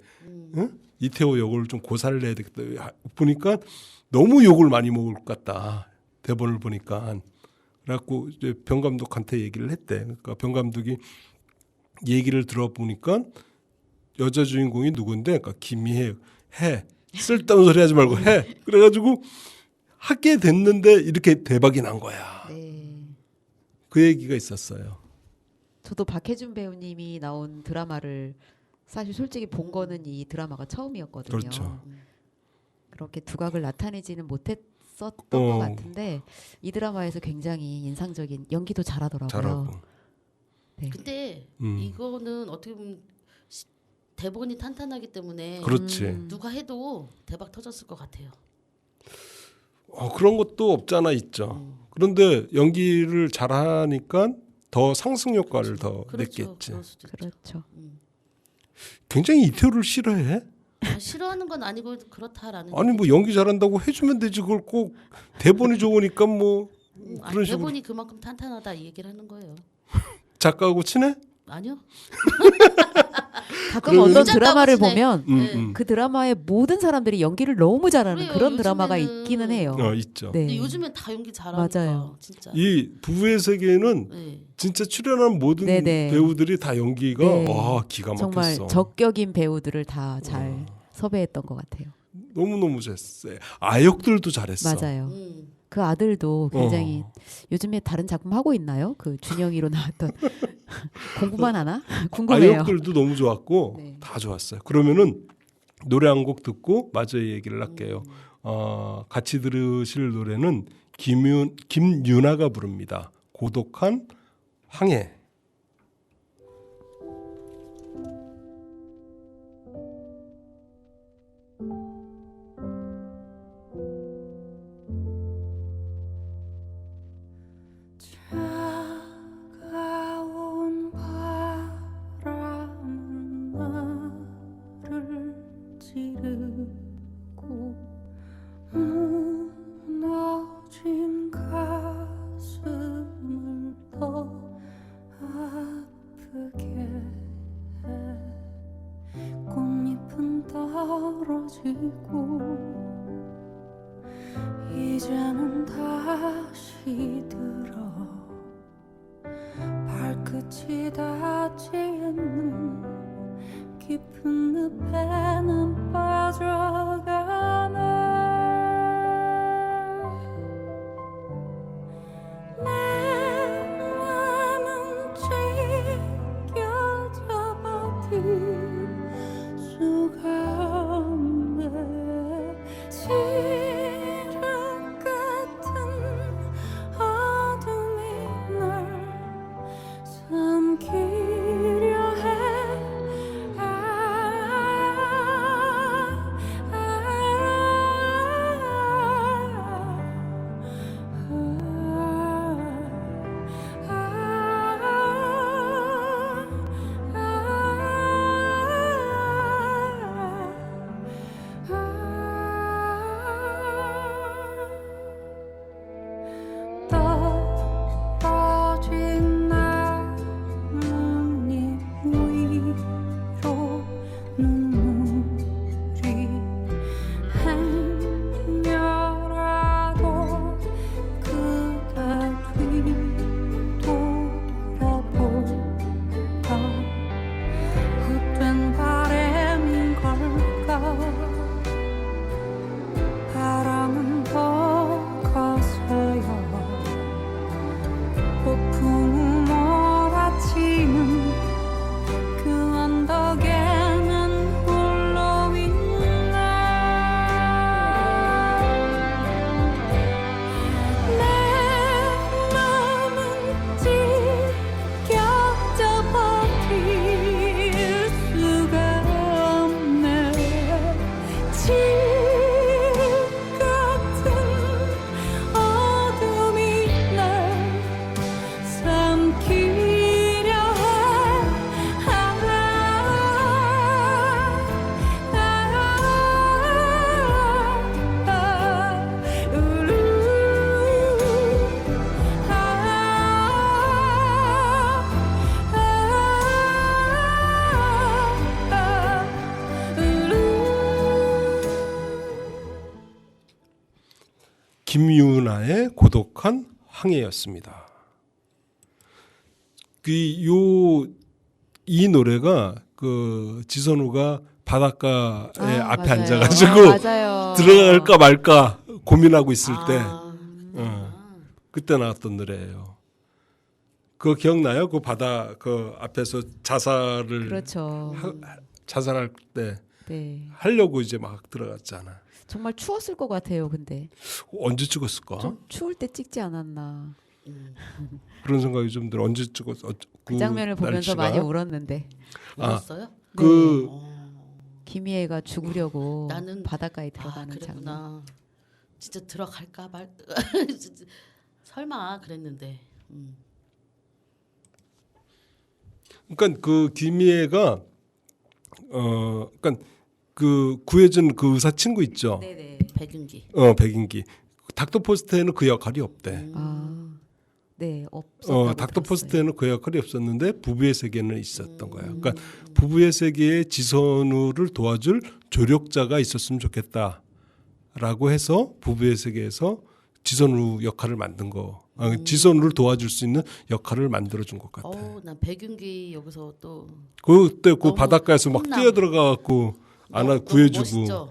이태호 역을 좀 고사를 해야 되겠다. 보니까 너무 욕을 많이 먹을 것 같다. 대본을 보니까. 그래갖고 이제 병 감독한테 얘기를 했대. 그러니까 병 감독이 얘기를 들어보니까 여자 주인공이 누군데? 그러니까 김희애. 해. 쓸데없는 소리 하지 말고 해. 그래가지고 하게 됐는데 이렇게 대박이 난 거야. 네. 그 얘기가 있었어요. 저도 박해준 배우님이 나온 드라마를 사실 솔직히 본 거는 이 드라마가 처음이었거든요. 그렇죠. 그렇게 두각을 나타내지는 못했었던 것 같은데 이 드라마에서 굉장히 인상적인 연기도 잘하더라고요. 잘하고. 네. 근데 이거는 어떻게 보면 대본이 탄탄하기 때문에 그렇지. 누가 해도 대박 터졌을 것 같아요. 그런 것도 없잖아 있죠. 그런데 연기를 잘하니까 더 상승 효과를 더 그렇죠. 냈겠지. 그럴 수도 있죠. 그렇죠. 굉장히 이태호를 싫어해? 싫어하는 건 아니고 그렇다라는. 아니 뭐 연기 잘한다고 해주면 되지. 그걸 꼭 대본이 좋으니까 뭐 그런 식으로. 대본이 그만큼 탄탄하다 이 얘기를 하는 거예요. 작가하고 친해? 아니요. 가끔 그러면- 어떤 진짜 드라마를 까부치네. 보면 네. 그 드라마의 모든 사람들이 연기를 너무 잘하는 그래요, 그런 드라마가 요즘에는. 있기는 해요. 있죠. 네. 근데 요즘엔 다 연기 잘하니까. 맞아요. 진짜. 이 부부의 세계는 네. 진짜 출연한 모든 네네. 배우들이 다 연기가 네. 와 기가 정말 막혔어. 적격인 배우들을 다 잘 섭외했던 것 같아요. 너무너무 잘했어요. 아역들도 잘했어. 맞아요. 그 아들도 굉장히 요즘에 다른 작품 하고 있나요? 그 준영이로 나왔던 공부만 하나? 궁금해요. 아역들도 너무 좋았고 네. 다 좋았어요. 그러면은 노래 한 곡 듣고 마저 얘기를 할게요. 같이 들으실 노래는 김유나가 부릅니다. 고독한 황해. 차가운 바람은 나를 찌르고 무너진 가슴을 더 아프게 해. 꽃잎은 떨어지고 이제는 다시 들어 발끝이 닿지 않는 깊은 늪에는 빠져가네. 내 맘은 찢겨져 버릴 수가 없네. 지름 같은 어둠이 날 삼키려 해. 떨어진 나뭇잎 위로 눈물이 행여라도 그대 뒤돌아볼까. 헛된 바람인 걸까. 바람은 더 거세요. 폭풍우 몰아치는 그 언덕에는 홀로 있네. 내 맘은 찢겨져 버릴 수가 없네. 지금 같은 어둠이 날 삼키려 해. 김유나의 고독한 황해였습니다. 이 노래가 그 지선우가 바닷가에 앞에 맞아요. 앉아가지고 맞아요. 들어갈까 말까 고민하고 있을 때 아, 그때 나왔던 노래예요. 그거 기억나요? 그 바다 그 앞에서 자살을 그렇죠. 자살할 때 네. 하려고 이제 막 들어갔잖아. 정말 추웠을 것 같아요. 근데 언제 찍었을까? 좀 추울 때 찍지 않았나. 그런 생각이 좀 들어. 언제 찍었어? 그 장면을 보면서 날씨가? 많이 울었는데 울었어요? 그 김희애가 죽으려고 나는- 바닷가에 아, 들어가는 장면. 그랬구나. 진짜 들어갈까 말. 진짜 설마 그랬는데. 그러니까 그 김희애가 그러니까 그 구혜준 그 의사 친구 있죠. 네네. 백윤기. 백인기. 닥터 포스터에는 그 역할이 없대. 아 네, 없었다고 닥터 들었어요. 포스트에는 그 역할이 없었는데 부부의 세계는 있었던 거야. 그러니까 부부의 세계에 지선우를 도와줄 조력자가 있었으면 좋겠다라고 해서 부부의 세계에서 지선우 역할을 만든 거. 지선우를 도와줄 수 있는 역할을 만들어준 것 같아. 난 백윤기 여기서 또 그때 그 너무 바닷가에서 막 혼남. 뛰어들어가 갖고 안아 너무 구해주고. 멋있죠?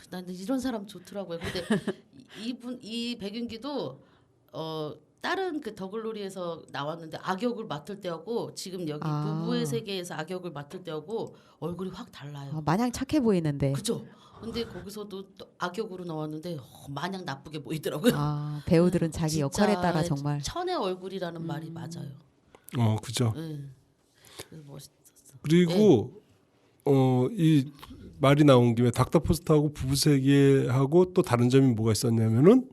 나는 이런 사람 좋더라고요. 근데 이 백윤기도 다른 그 더글로리에서 나왔는데 악역을 맡을 때하고 지금 여기 부부의 세계에서 악역을 맡을 때하고 얼굴이 확 달라요. 마냥 착해 보이는데. 그죠? 근데 거기서도 또 악역으로 나왔는데 마냥 나쁘게 보이더라고요. 배우들은 자기 진짜 역할에 따라 정말. 천의 얼굴이라는 말이 맞아요. 그죠. 그래서 멋있었어. 그리고 이 말이 나온 김에 닥터 포스트하고 부부 세계하고 또 다른 점이 뭐가 있었냐면은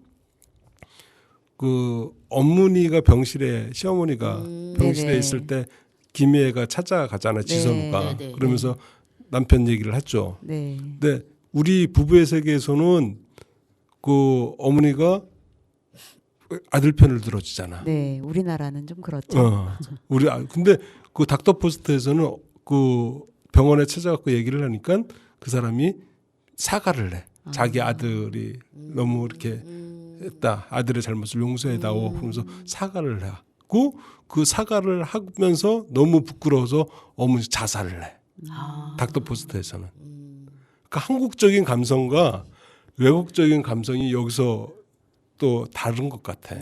그 어머니가 병실에 시어머니가 병실에 네네. 있을 때 김희애가 찾아가잖아요. 지선우가. 네네. 그러면서 남편 얘기를 했죠. 네. 근데 우리 부부의 세계에서는 그 어머니가 아들 편을 들어주잖아. 네, 우리나라는 좀 그렇죠. 근데 그 닥터 포스트에서는 그 병원에 찾아가고 얘기를 하니까 그 사람이 사과를 해. 자기 아들이 너무 이렇게 했다. 아들의 잘못을 용서해다오. 그러면서 사과를 하고 그 사과를 하면서 너무 부끄러워서 어머니 자살을 해. 닥터 포스트에서는. 그러니까 한국적인 감성과 외국적인 감성이 여기서 또 다른 것 같아.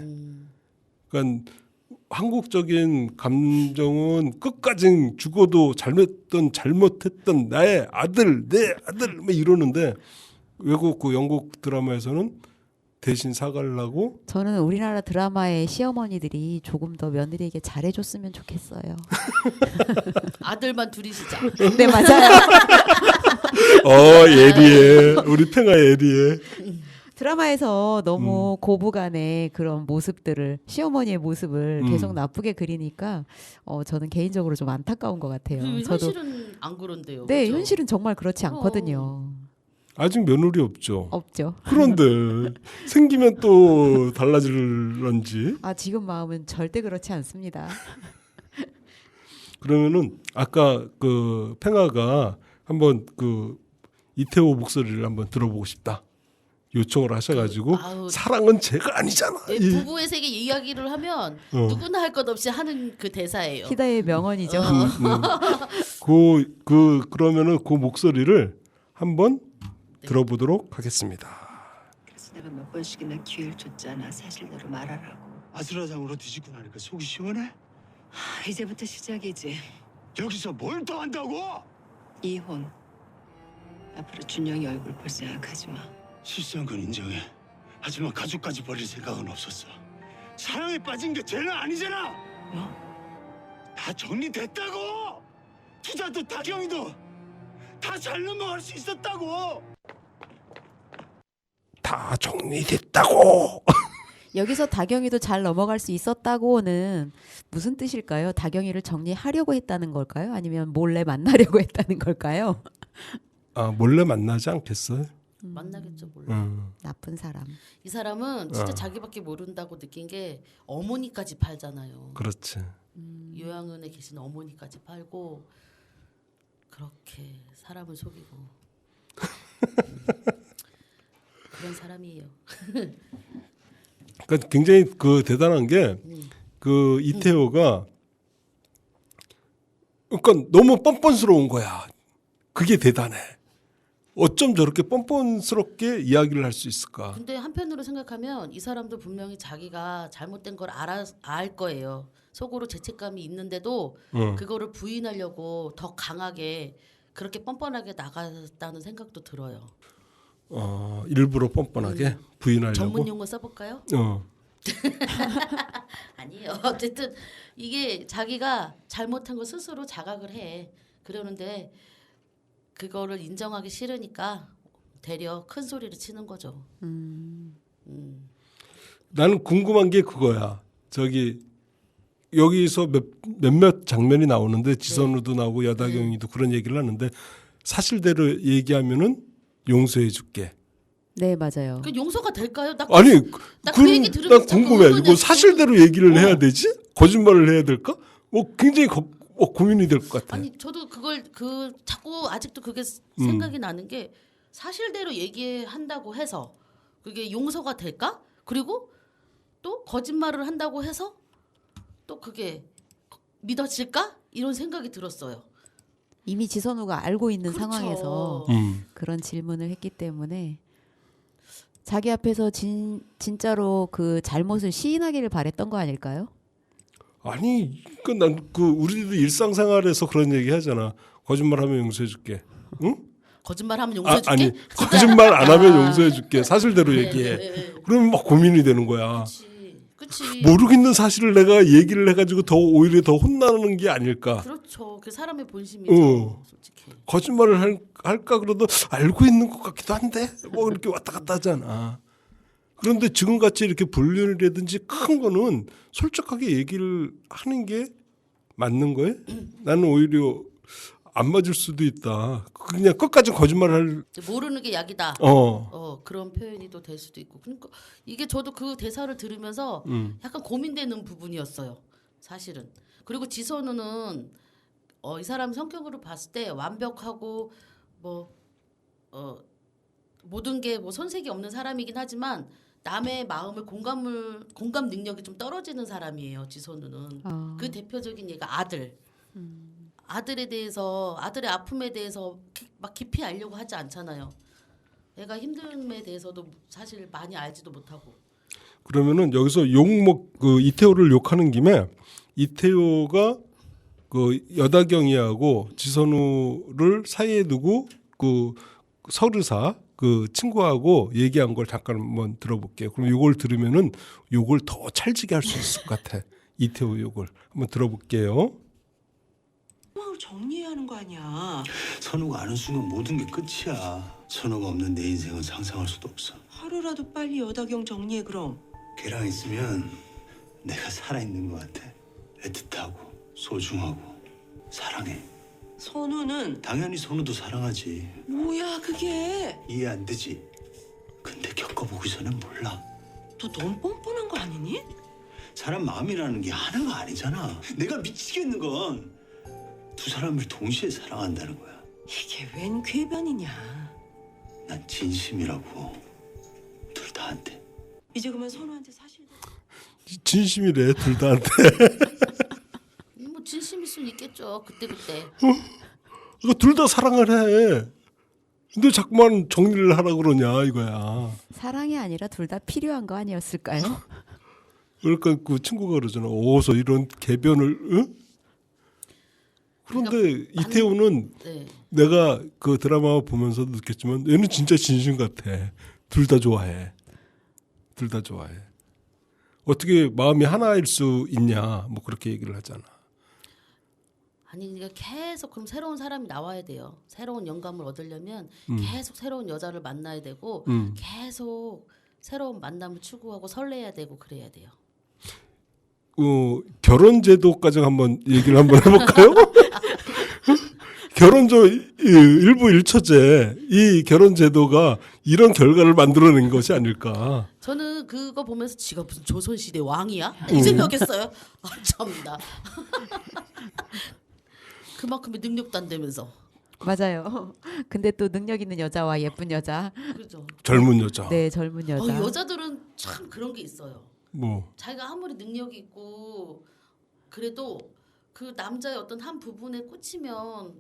그러니까 한국적인 감정은 끝까지 죽어도 잘못했던 나의 아들, 내 아들 막 이러는데 외국 그 영국 드라마에서는 대신 사과를 하고. 저는 우리나라 드라마의 시어머니들이 조금 더 며느리에게 잘해줬으면 좋겠어요. 아들만 둘이시죠? 네, 맞아요. 예리해. 우리 팽아 예리해. 드라마에서 너무 고부간의 그런 모습들을 시어머니의 모습을 계속 나쁘게 그리니까 저는 개인적으로 좀 안타까운 것 같아요. 현실은 안 그런데요. 네, 그죠? 현실은 정말 그렇지 않거든요. 아직 며느리 없죠. 없죠. 그런데 생기면 또 달라질런지. 지금 마음은 절대 그렇지 않습니다. 그러면은 아까 그 팽아가 한번 그 이태호 목소리를 한번 들어보고 싶다 요청을 하셔가지고 사랑은 죄가 아니잖아. 네, 부부의 세계 이야기를 하면 누구나 할 것 없이 하는 그 대사예요. 희다의 명언이죠. 그러면은 그 목소리를 한번 들어보도록 하겠습니다. 그래서 내가 몇 번씩이나 기회를 줬잖아. 사실대로 말하라고. 아수라장으로 뒤집고 나니까 속이 시원해? 이제부터 시작이지. 여기서 뭘 더 한다고? 이혼. 앞으로 준영이 얼굴 볼 생각하지 마. 실수한 건 인정해. 하지만 가족까지 버릴 생각은 없었어. 사랑에 빠진 게 죄는 아니잖아. 다 정리됐다고. 투자도 다경이도 다 잘 넘어갈 수 있었다고. 다 정리됐다고. 여기서 다경이도 잘 넘어갈 수 있었다고는 무슨 뜻일까요? 다경이를 정리하려고 했다는 걸까요? 아니면 몰래 만나려고 했다는 걸까요? 몰래 만나지 않겠어요? 만나겠죠, 몰래. 나쁜 사람. 이 사람은 진짜 자기밖에 모른다고 느낀 게 어머니까지 팔잖아요. 그렇지. 요양원에 계신 어머니까지 팔고 그렇게 사람을 속이고 그런 사람이에요. 그러니까 굉장히 그 대단한 게 그 이태호가 그러니까 너무 뻔뻔스러운 거야. 그게 대단해. 어쩜 저렇게 뻔뻔스럽게 이야기를 할 수 있을까? 근데 한편으로 생각하면 이 사람도 분명히 자기가 잘못된 걸 알 거예요. 속으로 죄책감이 있는데도 그거를 부인하려고 더 강하게 그렇게 뻔뻔하게 나갔다는 생각도 들어요. 일부러 뻔뻔하게 부인하려고. 전문 용어 써볼까요? 아니에요. 어쨌든 이게 자기가 잘못한 거 스스로 자각을 해. 그러는데 그거를 인정하기 싫으니까 되려 큰 소리를 치는 거죠. 나는 궁금한 게 그거야. 여기서 몇몇 장면이 나오는데 지선우도 나오고 여다경이도 그런 얘기를 하는데 사실대로 얘기하면은 용서해 줄게. 네, 맞아요. 그 용서가 될까요? 아니 그 얘기 들으면서 난 궁금해. 자꾸 이거 사실대로 얘기를 어. 해야 되지? 거짓말을 해야 될까? 뭐 굉장히 고민이 될 것 같아. 아니 저도 그걸 자꾸 아직도 그게 생각이 나는 게 사실대로 얘기한다고 해서 그게 용서가 될까? 그리고 또 거짓말을 한다고 해서 또 그게 믿어질까? 이런 생각이 들었어요. 이미 지선우가 알고 있는 그렇죠. 상황에서 그런 질문을 했기 때문에 자기 앞에서 진짜로 그 잘못을 시인하기를 바랬던 거 아닐까요? 아니, 난 우리도 일상생활에서 그런 얘기 하잖아. 거짓말하면 용서해줄게. 응? 거짓말하면 용서해줄게? 아니, 거짓말 안 하면 용서해줄게. 사실대로 얘기해. 네. 그러면 막 고민이 되는 거야. 그치. 모르겠는 사실을 내가 얘기를 해가지고 오히려 더 혼나는 게 아닐까. 그렇죠. 그 사람의 본심이죠. 솔직히. 거짓말을 할까 그래도 알고 있는 것 같기도 한데 뭐 이렇게 왔다 갔다 하잖아. 그런데 지금같이 이렇게 불륜이라든지 큰 거는 솔직하게 얘기를 하는 게 맞는 거예요? 나는 오히려 안 맞을 수도 있다. 그냥 끝까지 거짓말을 모르는 게 약이다. 어. 그런 표현이 또 될 수도 있고. 그러니까 이게 저도 그 대사를 들으면서 약간 고민되는 부분이었어요. 사실은. 그리고 지선우는 이 사람 성격으로 봤을 때 완벽하고 모든 게 뭐 손색이 없는 사람이긴 하지만 남의 마음을 공감 능력이 좀 떨어지는 사람이에요. 지선우는. 그 대표적인 얘가 아들. 아들에 대해서 아들의 아픔에 대해서 막 깊이 알려고 하지 않잖아요. 애가 힘듦에 대해서도 사실 많이 알지도 못하고. 그러면은 여기서 이태호를 욕하는 김에 이태호가 그 여다경이하고 지선우를 사이에 두고 그 서르사 그 친구하고 얘기한 걸 잠깐 한번 들어볼게요. 그럼 요걸 들으면은 욕을 더 찰지게 할 수 있을 것 같아. 이태호 욕을 한번 들어볼게요. 정리해야 하는 거 아니야. 선우가 아는 순간 모든 게 끝이야. 선우가 없는 내 인생은 상상할 수도 없어. 하루라도 빨리 여다경 정리해 그럼. 걔랑 있으면 내가 살아있는 것 같아. 애틋하고 소중하고 사랑해. 선우는 당연히 선우도 사랑하지. 뭐야 그게? 이해 안 되지. 근데 겪어보기 전엔 몰라. 너 너무 뻔뻔한 거 아니니? 사람 마음이라는 게 하나가 아니잖아. 내가 미치겠는 건 두 사람을 동시에 사랑한다는 거야. 이게 웬 궤변이냐. 난 진심이라고. 둘 다한테. 이제 그만 선우한테 사실. 진심이래 둘 다한테. 뭐 진심일 수는 있겠죠. 그때. 이거 둘 다 사랑을 해. 근데 자꾸만 정리를 하라 그러냐 이거야. 사랑이 아니라 둘 다 필요한 거 아니었을까요? 그러니까 그 친구가 그러잖아. 어서 이런 개변을 응? 그런데 그러니까 이태호는 네. 내가 그 드라마 보면서도 느꼈지만 얘는 진짜 진심 같아. 둘 다 좋아해. 둘 다 좋아해. 어떻게 마음이 하나일 수 있냐 뭐 그렇게 얘기를 하잖아. 아니 그러니까 계속 그럼 새로운 사람이 나와야 돼요. 새로운 영감을 얻으려면 계속 새로운 여자를 만나야 되고 계속 새로운 만남을 추구하고 설레야 되고 그래야 돼요. 결혼 제도까지 한번 얘기를 한번 해볼까요? 결혼조 일부 일처제 이 결혼 제도가 이런 결과를 만들어낸 것이 아닐까. 저는 그거 보면서 지가 무슨 조선시대 왕이야? 이 생각했어요. 참나. 그만큼의 능력도 안 되면서. 맞아요. 근데 또 능력 있는 여자와 예쁜 여자. 그렇죠. 젊은 여자. 네, 젊은 여자. 여자들은 참 그런 게 있어요. 뭐 자기가 아무리 능력이 있고 그래도 그 남자의 어떤 한 부분에 꽂히면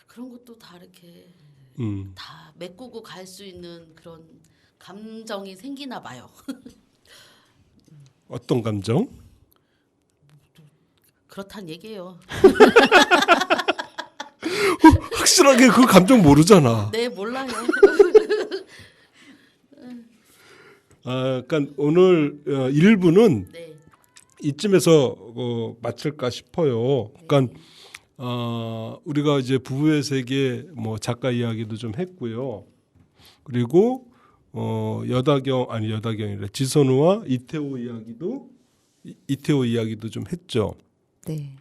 그런 것도 다 이렇게 다 메꾸고 갈 수 있는 그런 감정이 생기나 봐요. 어떤 감정? 그렇단 얘기예요. 확실하게 그 감정 모르잖아. 네, 몰라요. 그러니까 오늘 1부는 네. 이쯤에서 마칠까 싶어요. 그러니까 우리가 이제 부부의 세계 뭐 작가 이야기도 좀 했고요. 그리고 여다경이래 지선우와 이태호 이야기도 좀 했죠. 네.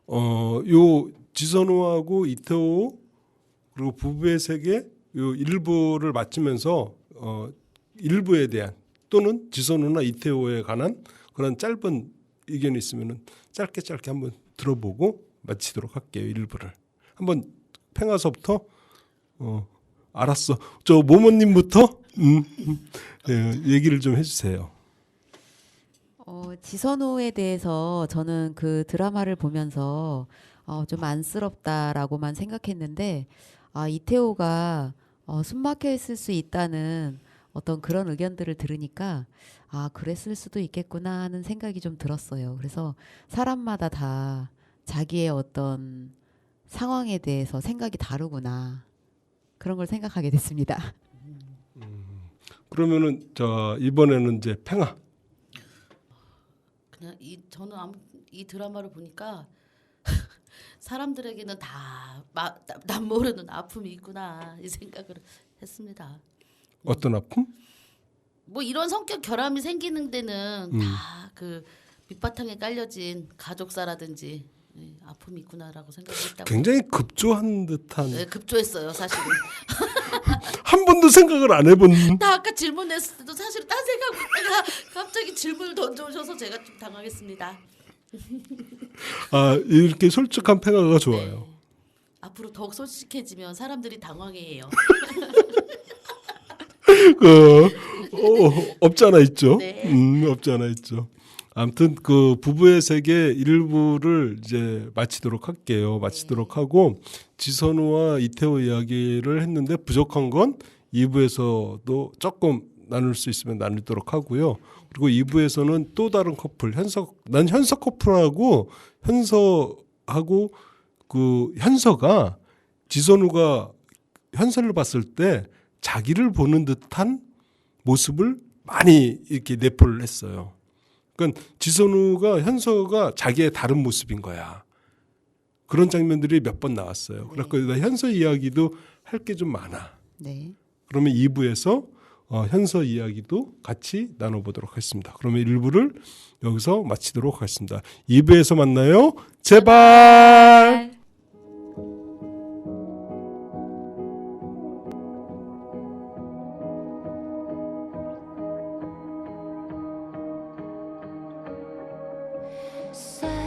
요 지선우하고 이태호 그리고 부부의 세계 요 1부를 마치면서 일부에 대한 또는 지선우나 이태호에 관한 그런 짧은 의견이 있으면은 짧게 한번 들어보고 마치도록 할게요. 일부를 한번 팽아서부터 알았어. 저 모모님부터 네, 얘기를 좀 해주세요. 지선우에 대해서 저는 그 드라마를 보면서 좀 안쓰럽다라고만 생각했는데 이태호가 숨막혀 있을 수 있다는 어떤 그런 의견들을 들으니까 그랬을 수도 있겠구나 하는 생각이 좀 들었어요. 그래서 사람마다 다 자기의 어떤 상황에 대해서 생각이 다르구나 그런 걸 생각하게 됐습니다. 그러면은 이번에는 이제 팽아. 그냥 저는 이 드라마를 보니까 사람들에게는 다 남 모르는 아픔이 있구나 이 생각을 했습니다. 어떤 아픔? 뭐 이런 성격 결함이 생기는 데는 다 그 밑바탕에 깔려진 가족사라든지 아픔이 있구나라고 생각했다고. 굉장히 급조한 듯한. 네, 급조했어요 사실은. 한 번도 생각을 안 해본. 나 아까 질문했을 때도 사실은 딴 생각하다가 갑자기 질문을 던져오셔서 제가 좀 당황했습니다. 이렇게 솔직한 팽아가 좋아요. 네. 앞으로 더욱 솔직해지면 사람들이 당황해해요. 없지 않아 있죠. 네. 없지 않아 있죠. 아무튼 그 부부의 세계 일부를 이제 마치도록 할게요. 마치도록 하고 지선우와 이태호 이야기를 했는데 부족한 건 2부에서도 조금 나눌 수 있으면 나누도록 하고요. 그리고 2부에서는 또 다른 커플 난 현서 커플하고 현서하고 그 현서가 지선우가 현서를 봤을 때 자기를 보는 듯한 모습을 많이 이렇게 내포를 했어요. 그러니까 지선우가 현서가 자기의 다른 모습인 거야. 그런 장면들이 몇 번 나왔어요. 그래서 현서 이야기도 할 게 좀 많아. 네. 그러면 2부에서 현서 이야기도 같이 나눠보도록 하겠습니다. 그러면 1부를 여기서 마치도록 하겠습니다. 2부에서 만나요. 제발. Say